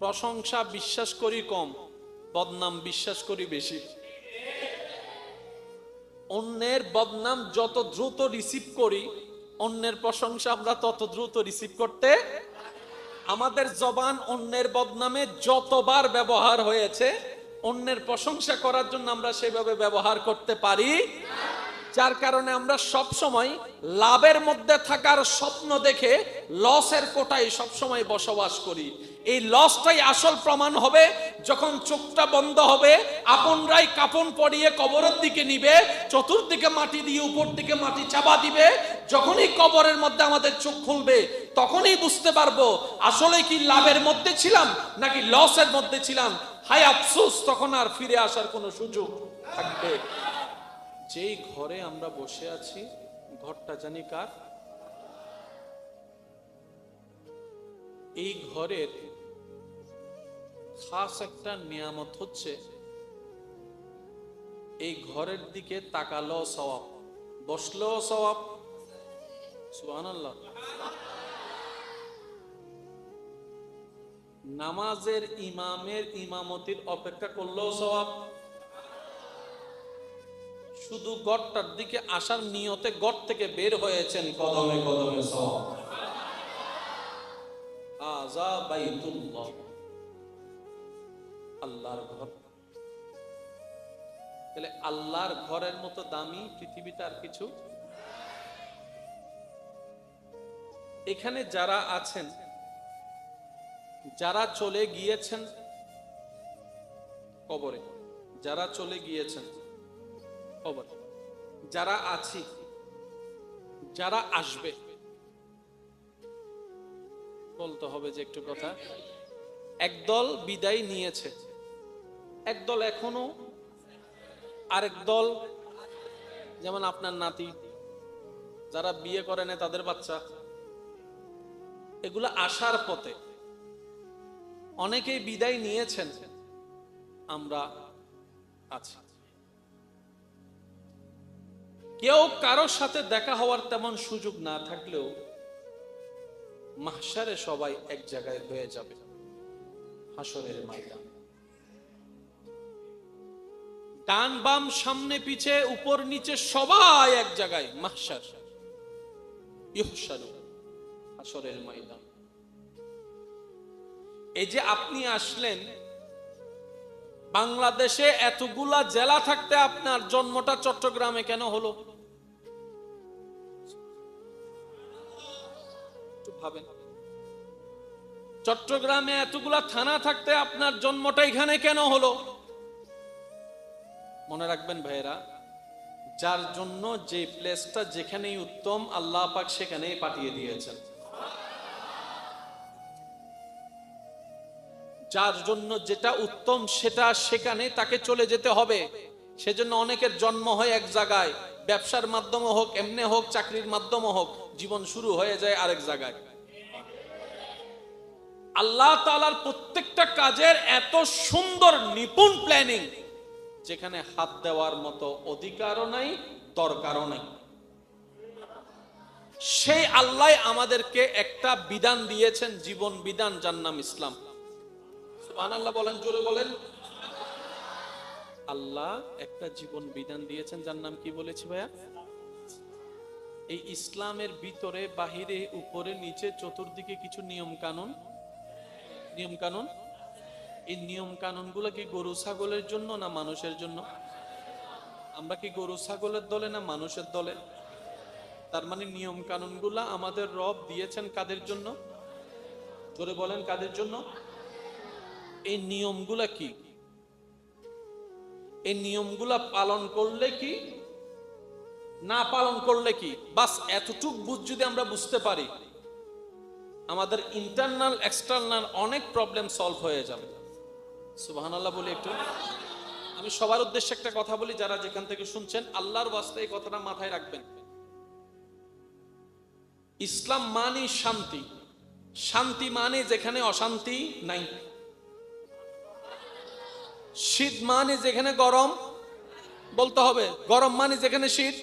প্রশংসা বিশ্বাস করি কম, বদনাম বিশ্বাস করি বেশি। অন্যের বদনাম যত দ্রুত রিসিভ করি, অন্যের প্রশংসা আমরা তত দ্রুত রিসিভ করতে। আমাদের জবান অন্যের বদনামে যতবার ব্যবহার হয়েছে, অন্যের প্রশংসা করার জন্য আমরা সেভাবে ব্যবহার করতে পারি। যার কারণে আমরা সব সময় লাভের মধ্যে থাকার স্বপ্ন দেখে লসের কোটায় সব সময় বসবাস করি। এই লসটাই আসল প্রমাণ হবে যখন চোখটা বন্ধ হবে, আপনরাই কাফন পরিয়ে কবরের দিকে নিবে, চতুর্দিকে মাটি দিয়ে উপর দিকে মাটি চাপা দিবে। যখনই কবরের মধ্যে আমাদের চোখ খুলবে, তখনই বুঝতে পারবো আসলে কি লাভের মধ্যে ছিলাম নাকি লসের মধ্যে ছিলাম। হায় আফসোস, তখন আর ফিরে আসার কোনো সুযোগ থাকবে। যেই ঘরে আমরা বসে আছি, ঘরটা জানি কার? এই ঘরের খাস একটা নিয়ামত হচ্ছে, এই ঘরের দিকে তাকালো সওয়াব, বসলো সওয়াব। সুবহানাল্লাহ। নামাজের ইমামের ইমামতির অপেক্ষা করলো সওয়াব। শুধু গড়টার দিকে আসার নিয়তে গড় থেকে বের হয়েছেন, কদমে কদমে সওয়াব। আযা বাইতুল্লাহ, আল্লাহর ঘর। তাহলে আল্লাহর ঘরের মতো দামি পৃথিবীতে আর কিছু। এখানে যারা আছেন, যারা চলে গিয়েছেন কবরে, যারা চলে গিয়েছেন কবরে, যারা আছি, যারা আসবে, বলতে হবে যে একটু কথা। একদল বিদায় নিয়েছে, একদল এখনো, আরেক দল যেমন আপনার নাতি, যারা বিয়ে করে না তাদের বাচ্চা, এগুলো আসার পথে। অনেকেই বিদায় নিয়েছেন, আমরা আছি। কেউ কারোর সাথে দেখা হওয়ার তেমন সুযোগ না থাকলেও মাহশারে সবাই এক জায়গায় হয়ে যাবে, হাসরের ময়দান। ডান বাম সামনে পিছে উপর নিচে সবাই এক জায়গায়, মাহশার, ইহশারু, হাসরের ময়দান। এই যে আপনি আসলেন, বাংলাদেশে এতগুলা জেলা থাকতে আপনার জন্মটা চট্টগ্রামে কেন হলো? ভাবেন। চট্টগ্রামে এতগুলা থানা থাকতে আপনার জন্মটা এখানে কেন হলো? মনে রাখবেন ভাইয়েরা, যার জন্য যে প্লেসটা যেখানেই উত্তম, আল্লাহ পাক সেখানেই পাঠিয়ে দিয়েছেন। যার জন্য যেটা উত্তম সেটা সেখানে তাকে চলে যেতে হবে। সেজন্য অনেকের জন্ম হয় এক জায়গায়, ব্যবসার মাধ্যমে হোক, এমনি হোক, চাকরির মাধ্যমে হোক, জীবন শুরু হয়ে যায় আরেক জায়গায়। আল্লাহ তাআলার প্রত্যেকটা কাজের এত সুন্দর নিপুণ প্ল্যানিং, যেখানে হাত দেওয়ার মতো অধিকারও নাই, দরকারও নাই। সেই আল্লাহ আমাদেরকে একটা বিধান দিয়েছেন, জীবন বিধান, যার নাম ইসলাম। সুবহানাল্লাহ বলেন, জোরে বলেন। আল্লাহ একটা জীবন বিধান দিয়েছেন, যার নাম কি বলেছি ভাইয়া? এই ইসলামের ভিতরে, বাহিরে, উপরে, নিচে, চতুর্দিকে কিছু নিয়ম কানুন। নিয়ম কানুন, এই নিয়ম কানুন গুলো কি গরু ছাগলের জন্য না মানুষের জন্য? আমরা কি গরু ছাগলের দলে না মানুষের দলে? তার মানে নিয়ম কানুন গুলা আমাদের রব দিয়েছেন কাদের জন্য? জোরে বলেন, কাদের জন্য? এই নিয়মগুলা কি? এই নিয়মগুলা পালন করলে কি, না পালন করলে কি, বাস এতটুক বুঝ যদি আমরা বুঝতে পারি, আমাদের ইন্টারনাল এক্সটার্নাল অনেক প্রবলেম সলভ হয়ে যাবে। সুবহানাল্লাহ বলি একটু। আমি সবার উদ্দেশ্যে একটা কথা বলি, যারা যেখান থেকে শুনছেন, আল্লাহর ওয়াস্তে এই কথাটা মাথায় রাখবেন। ইসলাম মানে শান্তি। শান্তি মানে যেখানে অশান্তি নাই। শীত মানে যেখানে গরম, বলতে হবে, গরম মানে যেখানে শীত।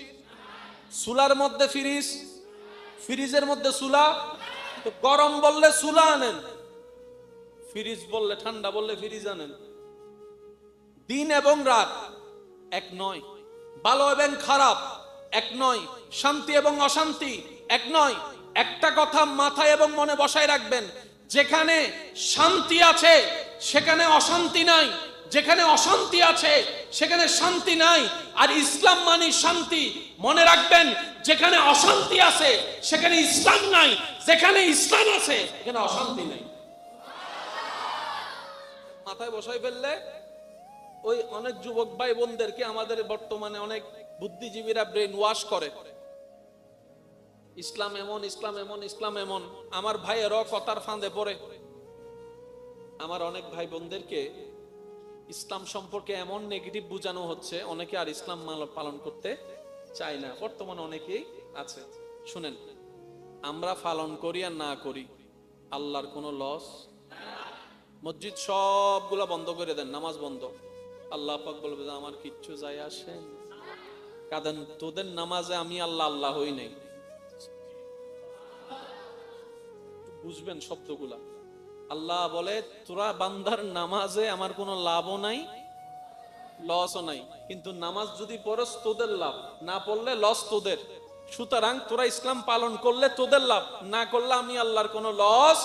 চুলার মধ্যে ফ্রিজ, ফ্রিজের মধ্যে চুলা। গরম বললে চুলা আনেন, ফ্রিজ বললে ঠান্ডা, বললে ফ্রিজ আনেন। দিন এবং রাত এক নয়, ভালো এবং খারাপ এক নয়, শান্তি এবং অশান্তি এক নয়। একটা কথা মাথায় এবং মনে বসায় রাখবেন, যেখানে শান্তি আছে সেখানে অশান্তি নাই, যেখানে অশান্তি আছে সেখানে শান্তি নাই। আর ইসলাম মানে শান্তি। মনে রাখবেন, যেখানে অশান্তি আছে সেখানে ইসলাম নাই, যেখানে ইসলাম আছে সেখানে অশান্তি নাই। মাথায় বসাই ফেললে ওই অনেক যুবক ভাই বোনদেরকে আমাদের বর্তমানে অনেক বুদ্ধিজীবীরা ব্রেন ওয়াশ করে, ইসলাম এমন, ইসলাম এমন, ইসলাম এমন। আমার ভাইয়েরও কথার ফাঁদে পড়ে। আমার অনেক ভাই বোনদেরকে ইসলাম সম্পর্কে এমন নেগেটিভ বোঝানো হচ্ছে, অনেকে আর ইসলাম পালন করতে চায় না। বর্তমানে অনেকেই আছে। শুনেন, আমরা পালন করি আর না করি, আল্লাহর কোনো লস। মসজিদ সবগুলা বন্ধ করে দেন, নামাজ বন্ধ, আল্লাহ পাক বলবে যে আমার কিচ্ছু যায় আসে না। কারণ তোদের নামাজে আমি আল্লাহ আল্লাহ হই নাই। বুঝবেন শব্দগুলা। আল্লাহ বলে তোরা বান্দার নামাজে আমার কোনো লাভও নাই, লসও নাই, কিন্তু নামাজ যদি পড়স তোদের লাভ, না পড়লে লস তোদের। সুতরাং তোরা ইসলাম পালন করলে তোদের লাভ, না করলে আমি আল্লাহর কোনো লস,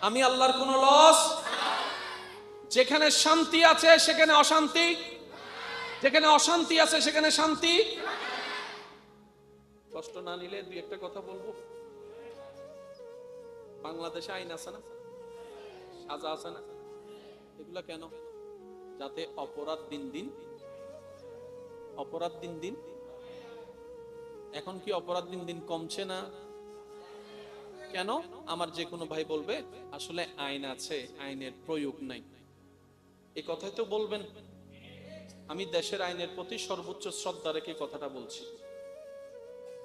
আমি আল্লাহর কোনো লস। যেখানে শান্তি আছে সেখানে অশান্তি, যেখানে অশান্তি আছে সেখানে শান্তি। কষ্ট না নিলে দুই একটা কথা বলবো। বাংলাদেশে আইন আছে না, সাজা আছে না, এগুলা কেন? যাতে অপরাধ দিন দিন, অপরাধ দিন দিন। এখন কি অপরাধ দিন দিন কমছে না? কেন? আমার যে কোনো ভাই বলবে আসলে আইন আছে, আইনের প্রয়োগ নাই, এই কথাই তো বলবেন। আমি দেশের আইনের প্রতি সর্বোচ্চ শ্রদ্ধা রেখে কথাটা বলছি।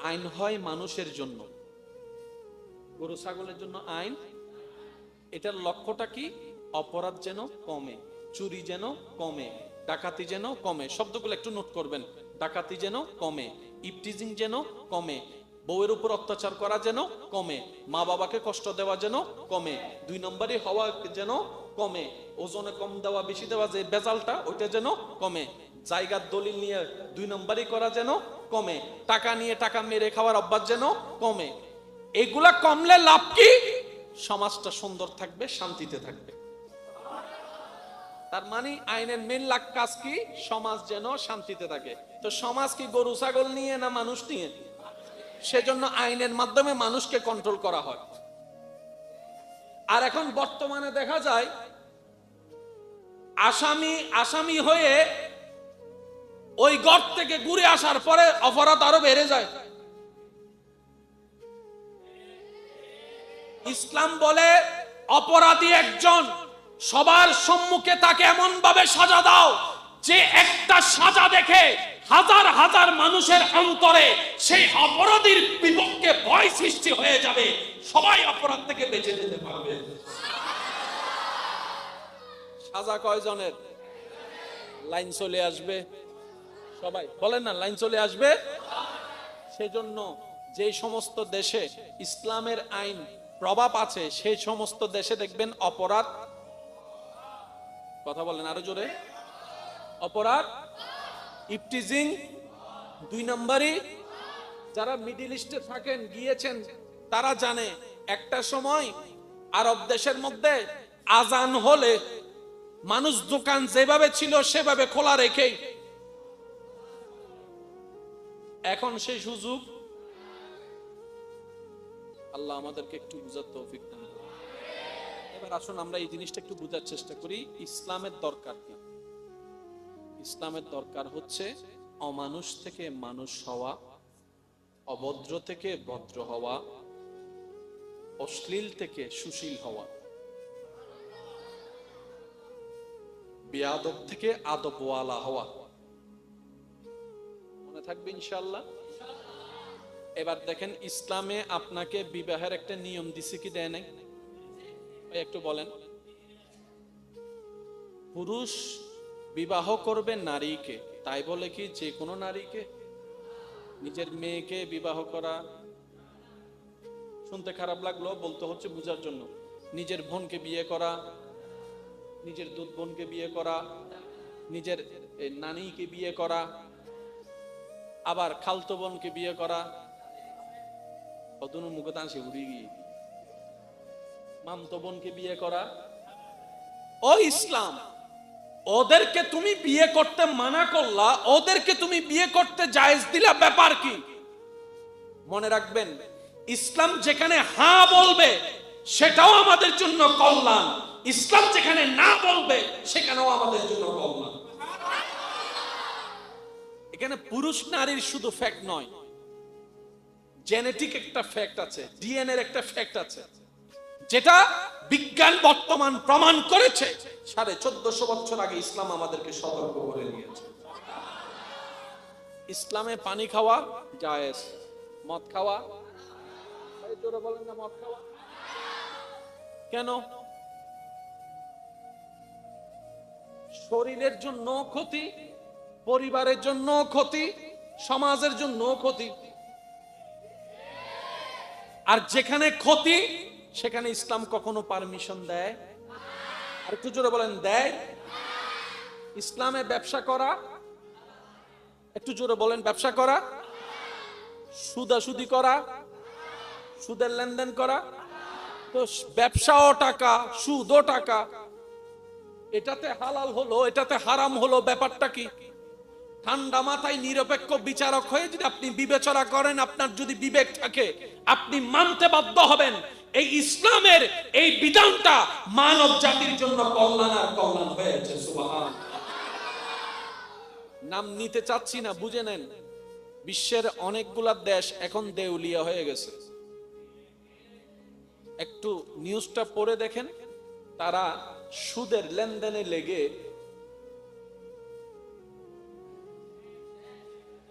আইন হয় মানুষের জন্য, গরু ছাগলের জন্য আইন। এটার লক্ষ্যটা কি? অপরাধ যেন কমে, চুরি যেন কমে, ডাকাতি যেন কমে। শব্দগুলো একটু নোট করবেন। ডাকাতি যেন কমে, ইপটিজিং যেন কমে, বউয়ের উপর অত্যাচার করা যেন কমে, মা বাবাকে কষ্ট দেওয়া যেন কমে, দুই নম্বরই হওয়া যেন কমে, ওজনে কম দেওয়া বেশি দেওয়া যে বেজালটা ওইটা যেন কমে, জায়গার দলিল নিয়ে দুই নম্বরই করা যেন কমে, টাকা নিয়ে টাকা মেরে খাওয়ার অভ্যাস যেন কমে। এগুলা কমলে লাভ কি? সমাজটা সুন্দর থাকবে, শান্তিতে থাকবে। তার মানে আইনের মেন লাগ কাজ কি? সমাজ যেন শান্তিতে থাকে। তো সমাজ কি গরু ছাগল নিয়ে না মানুষ নিয়ে? সেজন্য আইনের মাধ্যমে মানুষকে কন্ট্রোল করা হয়। আর এখন বর্তমানে দেখা যায় আসামি হয়ে ওই ঘর থেকে ঘুরে আসার পরে অপরাধ আরো বেড়ে যায়। ইসলাম বলে অপরাধী একজন, সবার সম্মুখে তাকে এমন ভাবে সাজা দাও যে একটা সাজা দেখে হাজার হাজার মানুষের অন্তরে সেই অপরাধীর বিপক্ষে ভয় সৃষ্টি হয়ে যাবে, সবাই অপরাধ থেকে বেঁচে যেতে পারবে। সাজা কয়জনের? লাইন চলে আসবে, সবাই বলেন না, লাইন চলে আসবে। সেজন্য যে সমস্ত দেশে ইসলামের আইন প্রভাব আছে সেই সমস্ত দেশে দেখবেন অপরাধ, কথা বলেন আরো জোরে, অপরাধ, ইপটিজিং, দুই নম্বরই। যারা মিডল ইস্টে থাকেন, গিয়েছেন, তারা জানে একটা সময় আরব দেশের মধ্যে আজান হলে মানুষ দোকান যেভাবে ছিল সেভাবে খোলা রেখে, এখন সেই সুযোগ। আল্লাহ আমাদেরকে একটু বুঝার তৌফিক দান করুন। এবার আসুন আমরা এই জিনিসটা একটু বুঝার চেষ্টা করি। ইসলামের দরকার কি? ইসলামের দরকার হচ্ছে অমানুষ থেকে মানুষ হওয়া, অভদ্র থেকে ভদ্র হওয়া, অশ্লীল থেকে সুশীল হওয়া, বেয়াদব থেকে আদবওয়ালা হওয়া। মনে থাকবে ইনশাআল্লাহ। এবার দেখেন ইসলামে আপনাকে বিবাহের একটা নিয়ম দিছে কি দেয় নাই? একটু বলেন। পুরুষ বিবাহ করবে নারীকে, তাই বলে কি যে কোনো নারীকে? নিজের মেয়েকে বিবাহ করা শুনতে খারাপ লাগলো, বলতে হচ্ছে বুঝার জন্য। নিজের বোনকে বিয়ে করা, নিজের দুধ বোনকে বিয়ে করা, নিজের নানিকে বিয়ে করা, আবার খালতো বোনকে বিয়ে করা, কতনু মুখে তান সে উড়ি গিয়ে মামতো বোনকে বিয়ে করা। ও ইসলাম, ওদেরকে তুমি বিয়ে করতে মানা করলা, ওদেরকে তুমি বিয়ে করতে জায়েজ দিলা, ব্যাপার কি? মনে রাখবেন, ইসলাম যেখানে হ্যাঁ বলবে সেটাও আমাদের জন্য কল্যাণ, ইসলাম যেখানে না বলবে সেখানেও আমাদের জন্য কল্যাণ। এখানে পুরুষ নারীর শুধু ফ্যাক্ট নয়, জেনেটিক একটা ফ্যাক্ট আছে, ডিএনএ এর একটা ফ্যাক্ট আছে, যেটা বিজ্ঞান বর্তমান প্রমাণ করেছে। 1450 বছর আগে ইসলাম আমাদেরকে সতর্ক করে দিয়েছে। ইসলামে পানি খাওয়া জায়েজ, মদ খাওয়া, জোরে বলেন না, মদ খাওয়া কেন? শরীরের জন্য ক্ষতি, পরিবারের জন্য ক্ষতি, সমাজের জন্য ক্ষতি। আর যেখানে ক্ষতি সেখানে ইসলাম কখনো পারমিশন দেয়? আর একটু জোরে বলেন, দেয়? ইসলামে ব্যবসা করা, একটু জোরে বলেন, ব্যবসা করা, সুদাসুদি করা, সুদের লেনদেন করা, তো ব্যবসাও টাকা, সুদও টাকা, এটাতে হালাল হলো, এটাতে হারাম হলো, ব্যাপারটা কি? ঠান্ডা মাথায় নিরপেক্ষ বিচারক হয়ে যদি আপনি বিবেচনা করেন, আপনার যদি বিবেক থাকে, আপনি মানতে বাধ্য হবেন এই ইসলামের এই বিধানটা মানব জাতির জন্য কল্যাণ আর কল্যাণ হয়েছে। সুবহানাল্লাহ। নাম নিতে চাচ্ছি না, বুঝে নেন, বিশ্বের অনেকগুলা দেশ এখন দেউলিয়া হয়ে গেছে। একটু নিউজটা পড়ে দেখেন, তারা সুদের লেনদেনে লেগে,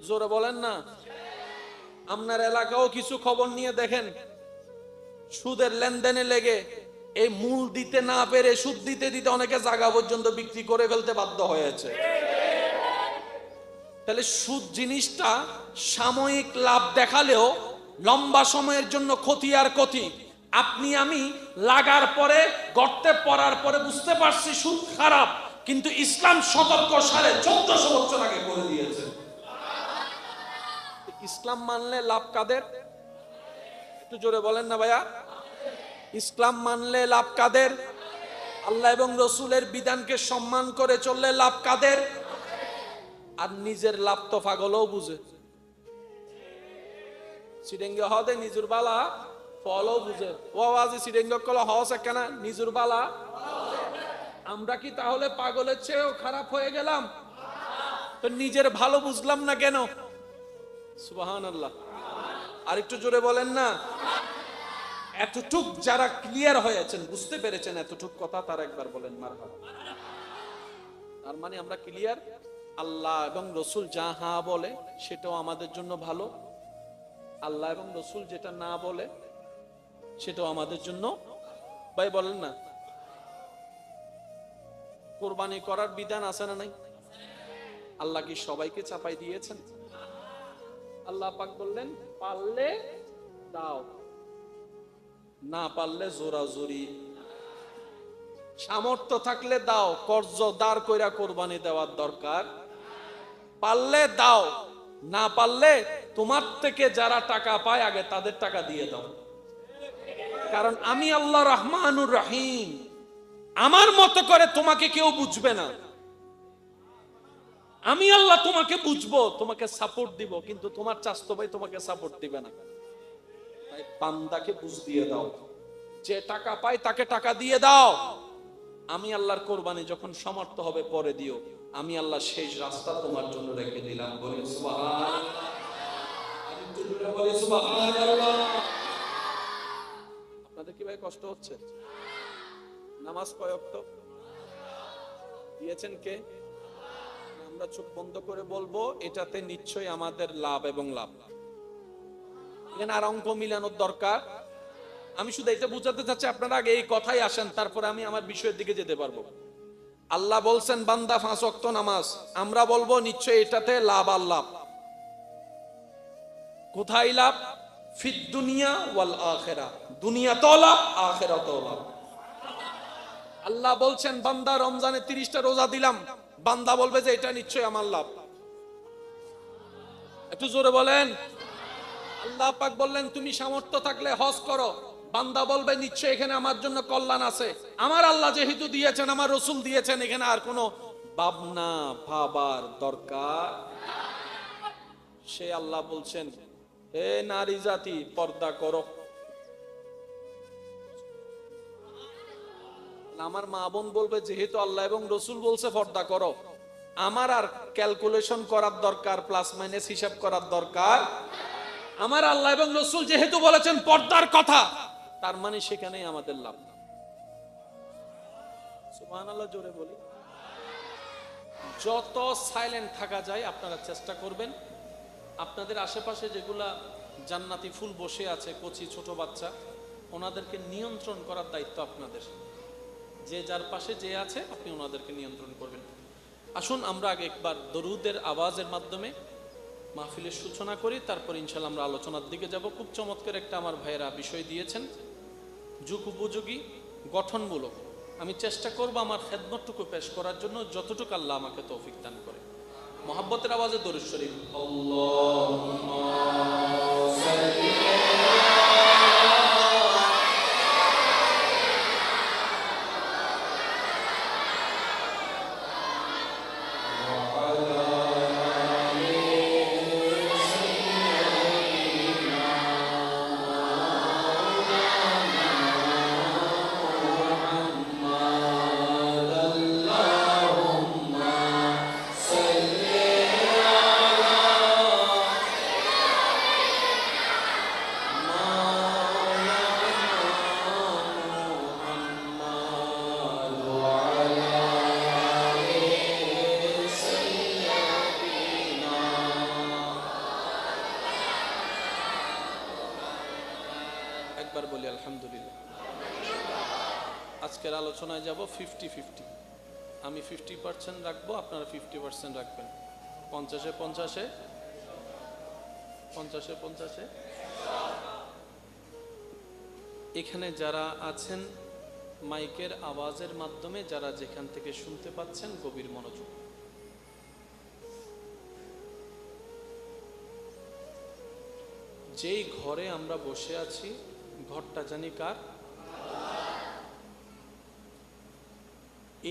জোরে বলেন না, আপনার এলাকাও কিছু খবর নিয়ে দেখেন, সুদের লেনদেনে লেগে এই মূল দিতে না পেরে সুদ দিতে দিতে অনেকে জায়গা পর্যন্ত বিক্রি করে ফেলতে বাধ্য হয়েছে। তাহলে সুদ জিনিসটা সাময়িক লাভ দেখালেও লম্বা সময়ের জন্য ক্ষতি আর ক্ষতি। আপনি আমি লাগার পরে, গর্তে পড়ার পরে বুঝতে পারছি সুদ খারাপ, কিন্তু ইসলাম সতর্ক 1450 বছর আগে করে দিয়েছে। ইসলাম মানলে লাভ কাদের? একটু জোরে বলেন না ভাইয়া। ইসলাম মানলে লাভ কাদের? আল্লাহ এবং রসুলের বিধানকে সম্মান করে চললে লাভ কাদের? আর নিজের লাভ তো পাগলও বুঝে, সিডেঙ্গে হদে নিজুর বালা ফলও বুঝে। ও আওয়াজে সিডেঙ্গে কলা হস একখানা নিজুর বালা। আমরা কি তাহলে পাগলের চেয়েও খারাপ হয়ে গেলাম? তো নিজের ভালো বুঝলাম না কেন? সুবহানাল্লাহ। আর একটু জোরে বলেন না। এতটুক যারা ক্লিয়ার হয়েছেন, বুঝতে পেরেছেন এতটুক কথা, তার একবার বলেন মারহাবা। তার মানে আমরা ক্লিয়ার, আল্লাহ এবং রসুল যা হ্যাঁ বলে সেটাও আমাদের জন্য ভালো, আল্লাহ এবং রসুল যেটা না বলে সেটাও আমাদের জন্য। ভাই বলেন না, কোরবানি করার বিধান আছে না নাই? আল্লাহ কি সবাইকে চাপাই দিয়েছেন? আল্লাহ পাক বললেন, পারলে দাও, না পারলে জোরাজুরি, সামর্থ্য থাকলে দাও, কর্জ দাঁড় কইরা কোরবানি দেওয়ার দরকার। পারলে দাও, না পারলে তোমার থেকে যারা টাকা পায় আগে তাদের টাকা দিয়ে দাও। কারণ আমি আল্লাহ রহমানুর রহিম, আমার মতো করে তোমাকে কেউ বুঝবে না। আমি আল্লাহ তোমাকে বুঝবো, তোমাকে সাপোর্ট দিব, কিন্তু তোমার চাচতো ভাই তোমাকে সাপোর্ট দিবে না। তাই বান্দাকে বুঝ দিয়ে দাও, যে টাকা পায় তাকে টাকা দিয়ে দাও। আমি আল্লাহর কোরবানি যখন সমর্থ হবে পরে দিও, আমি আল্লাহ শেষ রাস্তা তোমার জন্য রেখে দিলাম। বলি সুবহানাল্লাহ। আপনাদের কি ভাই কষ্ট হচ্ছে? নামাজ কয় ওয়াক্ত দিয়েছেন কে? আমরা চোখ বন্ধ করে বলবো, এটাতে নিশ্চয়ই আমাদের লাভ এবং লাভ। এখানে আর অঙ্ক মিলানোর দরকার। আমি শুধু এটা বুঝাতে চাচ্ছি, আপনারা আগে এই কথাই আসেন, তারপরে আমি আমার বিষয়ের দিকে যেতে পারবো। আল্লাহ বলছেন বান্দা 5 ওয়াক্ত নামাজ, আমরা বলবো নিশ্চয়ই এটাতে লাভ আর লাভ। কোথায় লাভ? ফিদ দুনিয়া ওয়াল আখিরাহ, দুনিয়াতেও লাভ, আখিরাতেও লাভ। আল্লাহ বলছেন বান্দা রমজানে 30টা রোজা দিলাম, বান্দা বলবে যে এটা নিশ্চয়ই আমার লাভ। একটু জোরে বলেন। আল্লাহ পাক বললেন তুমি সামর্থ্য থাকলে হজ করো, বান্দা বলবে নিশ্চয়ই এখানে আমার জন্য কল্যাণ আছে। আমার আল্লাহ যেহেতু দিয়েছেন, আমার রসুল দিয়েছেন, এখানে আর কোনো ভাবনা ভাবার দরকার। সে আল্লাহ বলছেন হে নারী জাতি পর্দা করো। আমার মা বোন বলবে যেহেতু আল্লাহ এবং রসুল বলছে পর্দা করো, আমার আর ক্যালকুলেশন করার দরকার, প্লাস মাইনাস হিসাব করার দরকার। আমার আল্লাহ এবং রসুল যেহেতু বলেছেন পর্দার কথা, তার মানে সেখানেই আমাদের লাভ। সুবহানাল্লাহ জোরে বলি। যত সাইলেন্ট থাকা যায় আপনারা চেষ্টা করবেন। আপনাদের আশেপাশে যেগুলা জান্নাতি ফুল বসে আছে, কচি ছোট বাচ্চা, ওনাদেরকে নিয়ন্ত্রণ করার দায়িত্ব আপনাদের। যে যার পাশে যে আছে আপনি ওনাদেরকে নিয়ন্ত্রণ করবেন। আসুন আমরা আগে একবার দরুদের আওয়াজের মাধ্যমে মাহফিলের সূচনা করি, তারপর ইনশাআল্লাহ আমরা আলোচনার দিকে যাব। খুব চমৎকার একটা আমার ভাইয়েরা বিষয় দিয়েছেন, যুগ উপযোগী গঠনমূলক। আমি চেষ্টা করব আমার খেদমতটুকু পেশ করার জন্য, যতটুকু আল্লাহ আমাকে তৌফিক দান করে। মোহাব্বতের আওয়াজে দরুদ শরীফ। আল্লাহুম্মা সাল্লি একবার বলি আলহামদুলিল্লাহ। আজকের আলোচনায় যাব 50-50। আমি 50% রাখবো, আপনারা 50% রাখবেন। 50-50 50-50। এখানে যারা আছেন মাইকের আওয়াজের মাধ্যমে, যারা যেখান থেকে শুনতে পাচ্ছেন, গভীর মনোযোগ। যেই ঘরে আমরা বসে আছি, ঘরটা জানি কার?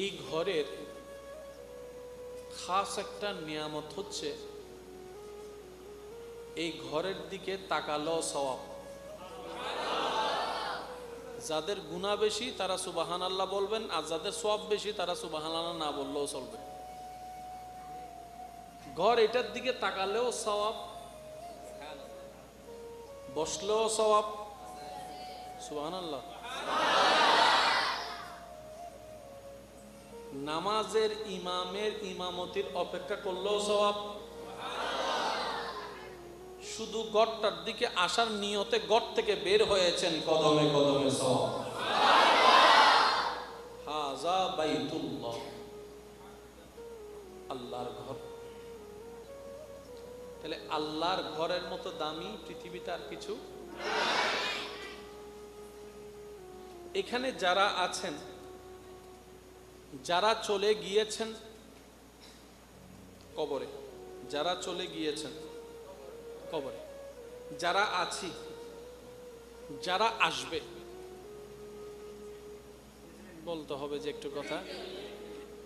এই ঘরের খাস একটা নিয়ামত হচ্ছে, এই ঘরের দিকে তাকালো সওয়াব। যাদের গুনাহ বেশি তারা সুবহানাল্লাহ বলবেন, আর যাদের সওয়াব বেশি তারা সুবহানাল্লাহ না বললেও চলবে। ঘর এটার দিকে তাকালেও সওয়াব, বসলেও সওয়াব। সুবহানাল্লাহ। নামাজের ইমামের ইমামতির অপেক্ষা করলেও সওয়াব। শুধু গড়টার দিকে আসার নিয়তে গড় থেকে বের হয়েছেন, কদমে কদমে সওয়াব। হাযা বাইতুল্লাহ, আল্লাহর ঘর। তাহলে আল্লাহর ঘরের মতো দামি পৃথিবীতে আর কিছু। এখানে যারা আছেন, যারা চলে গিয়েছেন কবরে, যারা চলে গিয়েছেন কবরে, যারা আছি, যারা আসবে, বলতে হবে যে একটু কথা।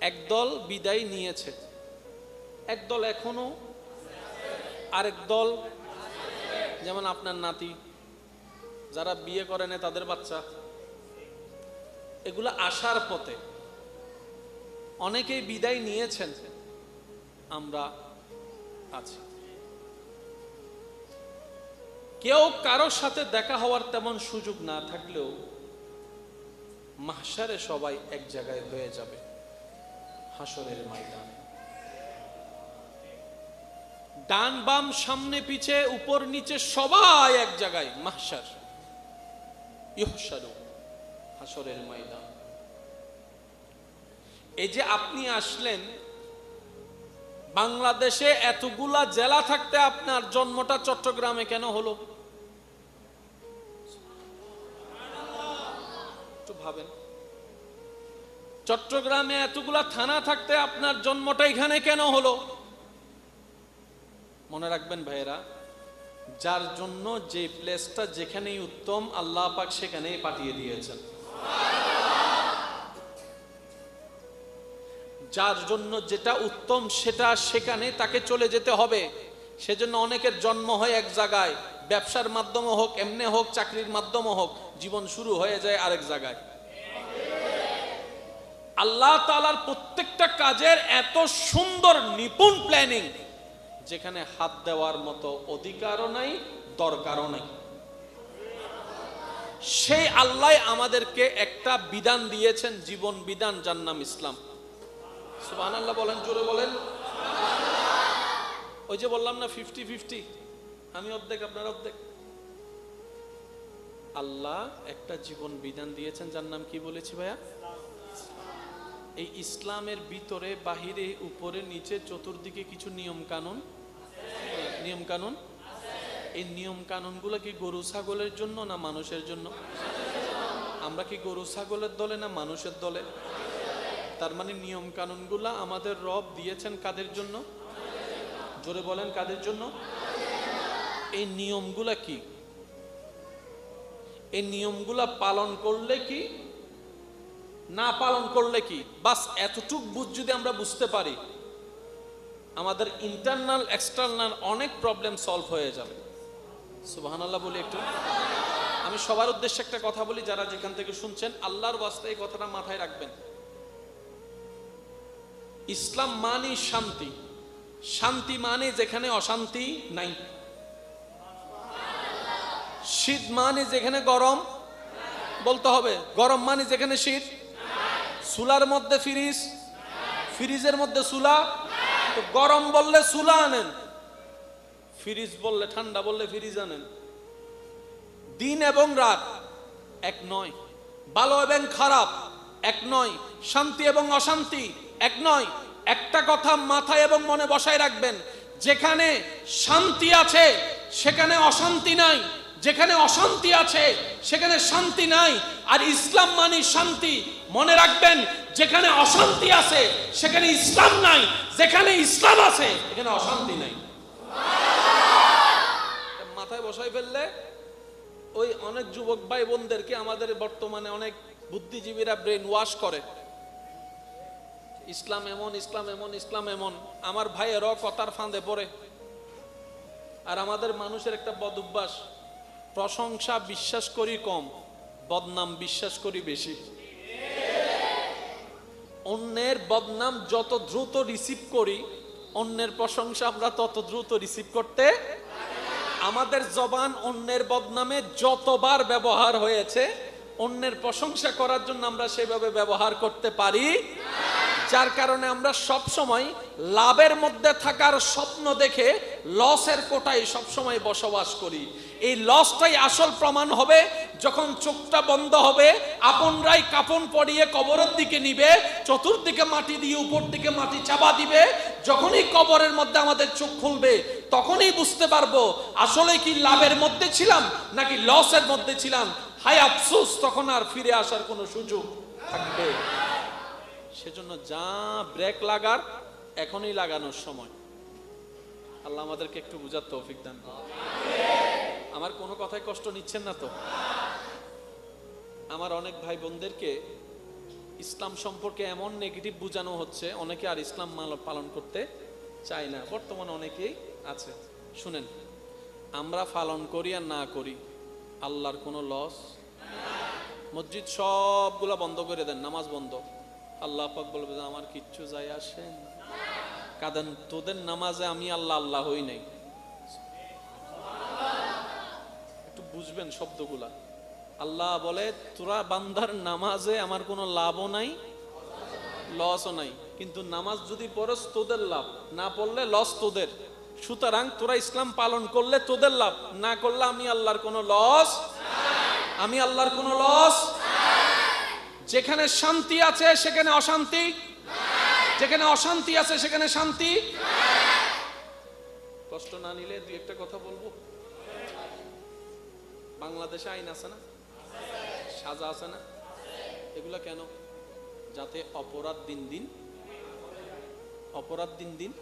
একদল বিদায় নিয়েছে, একদল এখনো, আরেক দল যেমন আপনার নাতি, যারা বিয়ে করে না তাদের বাচ্চা, এগুলো আসার পথে। অনেকেই বিদায় নিয়েছেন, আমরা আছি। কেউ কারোর সাথে দেখা হওয়ার তেমন সুযোগ না থাকলেও মাহশারে সবাই এক জায়গায় হয়ে যাবে, হাসরের ময়দানে। ডান বাম সামনে পিছে উপর নিচে সবাই এক জায়গায়, মাহশার, ইহশারু, হাসরের ময়দান। এই যে আপনি আসলেন, বাংলাদেশে এতগুলা জেলা থাকতে আপনার জন্মটা চট্টগ্রামে কেন হলো? একটু ভাবেন। চট্টগ্রামে এতগুলা থানা থাকতে আপনার জন্মটা এখানে কেন হলো? মনে রাখবেন ভাইয়েরা, যার জন্য যে প্লেসটা যেখানেই উত্তম আল্লাহ পাক সেখানেই পাঠিয়ে দিয়েছেন। যার জন্য যেটা উত্তম সেটা সেখানে তাকে চলে যেতে হবে। সেজন্য অনেকের জন্ম হয় এক জায়গায়, ব্যবসার মাধ্যমে হোক, এমনি হোক, চাকরির মাধ্যমে হোক, জীবন শুরু হয়ে যায় আরেক জায়গায়। আল্লাহ তাআলার প্রত্যেকটা কাজের এত সুন্দর নিপুণ প্ল্যানিং, যেখানে হাত দেওয়ার মতো অধিকারও নাই, দরকারও নাই। সেই আল্লাহ আমাদেরকে একটা বিধান দিয়েছেন, জীবন বিধান, যার নাম ইসলাম। সুবহানাল্লাহ বলেন, জোরে বলেন। ওই যে বললাম না 50-50, আমি অর্ধেক আপনার অর্ধেক। আল্লাহ একটা জীবন বিধান দিয়েছেন, যার নাম কি বলেছি ভাইয়া? এই ইসলামের ভিতরে, বাহিরে, উপরে, নিচে, চতুর্দিকে কিছু নিয়ম কানুন, নিয়ম কানুন। এই নিয়ম কানুনগুলো কি গরু ছাগলের জন্য না মানুষের জন্য? আমরা কি গরু ছাগলের দলে না মানুষের দলে? তার মানে নিয়ম কানুনগুলা আমাদের রব দিয়েছেন কাদের জন্য? জোরে বলেন, কাদের জন্য? এই নিয়মগুলা কি? এই নিয়মগুলা পালন করলে কি, না পালন করলে কি, বাস এতটুক বুঝ যদি আমরা বুঝতে পারি, আমাদের ইন্টারনাল এক্সটার্নাল অনেক প্রবলেম সলভ হয়ে যাবে। সুবহানাল্লাহ বলি একটু। আমি সবার উদ্দেশ্যে একটা কথা বলি, যারা যেখান থেকে শুনছেন, আল্লাহর ওয়াস্তে এই কথাটা মাথায় রাখবেন। ইসলাম মানে শান্তি। শান্তি মানে যেখানে অশান্তি নাই। শীত মানে যেখানে গরম, বলতে হবে গরম মানে যেখানে শীত। চুলার মধ্যে ফ্রিজ, ফ্রিজের মধ্যে চুলা। তো গরম বললে চুলা আনেন, ফ্রিজ বললে, ঠান্ডা বললে ফ্রিজ আনেন। দিন এবং রাত এক নয়, ভালো এবং খারাপ এক নয়, শান্তি এবং অশান্তি এক নয়। একটা কথা মাথায় এবং মনে বসায় রাখবেন, যেখানে শান্তি আছে সেখানে অশান্তি নাই, যেখানে অশান্তি আছে সেখানে শান্তি নাই। আর ইসলাম মানে শান্তি। মনে রাখবেন, যেখানে অশান্তি আছে সেখানে ইসলাম নাই, যেখানে ইসলাম আছে এখানে অশান্তি নাই। মাথায় বসাই ফেললে ওই অনেক যুবক ভাই বোনদেরকে আমাদের বর্তমানে অনেক বুদ্ধিজীবীরা ব্রেন ওয়াশ করে, ইসলাম এমন, ইসলাম এমন, ইসলাম এমন। আমার ভাইয়েরও কথার ফাঁদে পড়ে। আর আমাদের মানুষের একটা বদ অভ্যাস, প্রশংসা বিশ্বাস করি কম, বদনাম বিশ্বাস করি বেশি। অন্যের বদনাম যত দ্রুত রিসিভ করি, অন্যের প্রশংসা আমরা তত দ্রুত রিসিভ করতে। আমাদের জবান অন্যের বদনামে যতবার ব্যবহার হয়েছে, অন্যের প্রশংসা করার জন্য আমরা সেভাবে ব্যবহার করতে পারি। যার কারণে আমরা সব সময় লাভের মধ্যে থাকার স্বপ্ন দেখে লসের কোটায় সব সময় বসবাস করি। এই লসটাই আসল প্রমাণ হবে যখন চোখটা বন্ধ হবে, আপনরাই কাফন পরিয়ে কবরের দিকে নিবে, চতুর্দিকে মাটি দিয়ে উপর দিকে মাটি চাপা দিবে। যখনই কবরের মধ্যে আমাদের চোখ খুলবে, তখনই বুঝতে পারবো আসলে কি লাভের মধ্যে ছিলাম নাকি লসের মধ্যে ছিলাম। হায় আফসোস, তখন আর ফিরে আসার কোনো সুযোগ থাকবে। সেজন্য যা ব্রেক লাগার এখনই লাগানোর সময়। আল্লাহ আমাদেরকে একটু বুঝার তৌফিক দান করুন। আমার কোনো কথায় কষ্ট নিচ্ছেন না তো? আমার অনেক ভাই বোনদেরকে ইসলাম সম্পর্কে এমন নেগেটিভ বোঝানো হচ্ছে, অনেকে আর ইসলাম পালন করতে চায় না। বর্তমানে অনেকেই আছে। শুনেন, আমরা পালন করি আর না করি, আল্লাহর কোনো লস। মসজিদ সবগুলা বন্ধ করে দেন, নামাজ বন্ধ, আল্লাহ পাক বলবে যে আমার কিচ্ছু যায় আসে না। কারণ তোদের নামাজে আমি আল্লাহ আল্লাহ হই নাই। একটু বুঝবেন শব্দগুলা। আল্লাহ বলে তোরা বান্দার নামাজে আমার কোনো লাভও নাই, লসও নাই। কিন্তু নামাজ যদি পড়স তোদের লাভ, না পড়লে লস তোদের। সুতরাং তোরা ইসলাম পালন করলে তোদের লাভ, না করলে আমি আল্লাহর কোনো লস, আমি আল্লাহর কোনো লস। যেখানে শান্তি আছে সেখানে অশান্তি, যেখানে অশান্তি আছে সেখানে শান্তি। কষ্ট না নিলে দুই একটা কথা বলবো। বাংলাদেশে আইন আছে না, সাজা আছে না? এগুলা কেন? যাতে অপরাধ দিন দিন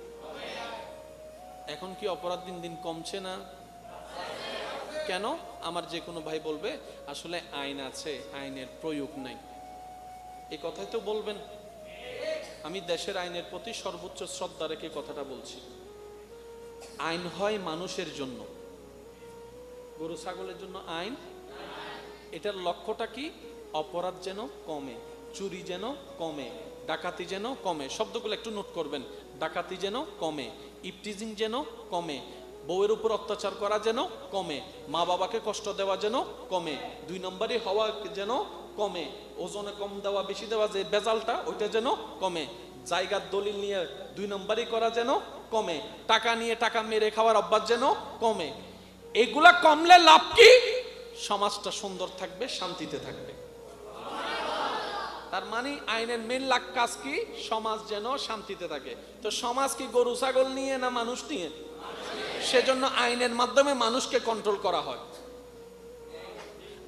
এখন কি অপরাধ দিন দিন কমছে না? কেন? আমার যে কোনো ভাই বলবে আসলে আইন আছে, আইনের প্রয়োগ নাই, এই কথাই তো বলবেন। আমি দেশের আইনের প্রতি সর্বোচ্চ শ্রদ্ধা রেখে কথাটা বলছি। আইন হয় মানুষের জন্য, গরু ছাগলের জন্য আইন। এটার লক্ষ্যটা কি? অপরাধ যেন কমে, চুরি যেন কমে, ডাকাতি যেন কমে। শব্দগুলো একটু নোট করবেন। ডাকাতি যেন কমে, ইফটিজিং যেন কমে, বউয়ের উপর অত্যাচার করা যেন কমে, মা বাবাকে কষ্ট দেওয়া যেন কমে, 2 নম্বরই হওয়া যেন কমে, ওজনে কম দেওয়া বেশি দেওয়া যে বেজালটা ওইটা যেন কমে, জায়গার দলিল নিয়ে 2 নম্বরই করা যেন কমে, টাকা নিয়ে টাকা মেরে খাওয়ার অভ্যাস যেন কমে। এগুলা কমলে লাভ কি? সমাজটা সুন্দর থাকবে, শান্তিতে থাকবে। তার মানে আইনের মেন লাগ কাজ কি? সমাজ যেন শান্তিতে থাকে। তো সমাজ কি গরু ছাগল নিয়ে না মানুষ নিয়ে? সেজন্য আইনের মাধ্যমে মানুষকে কন্ট্রোল করা হয়।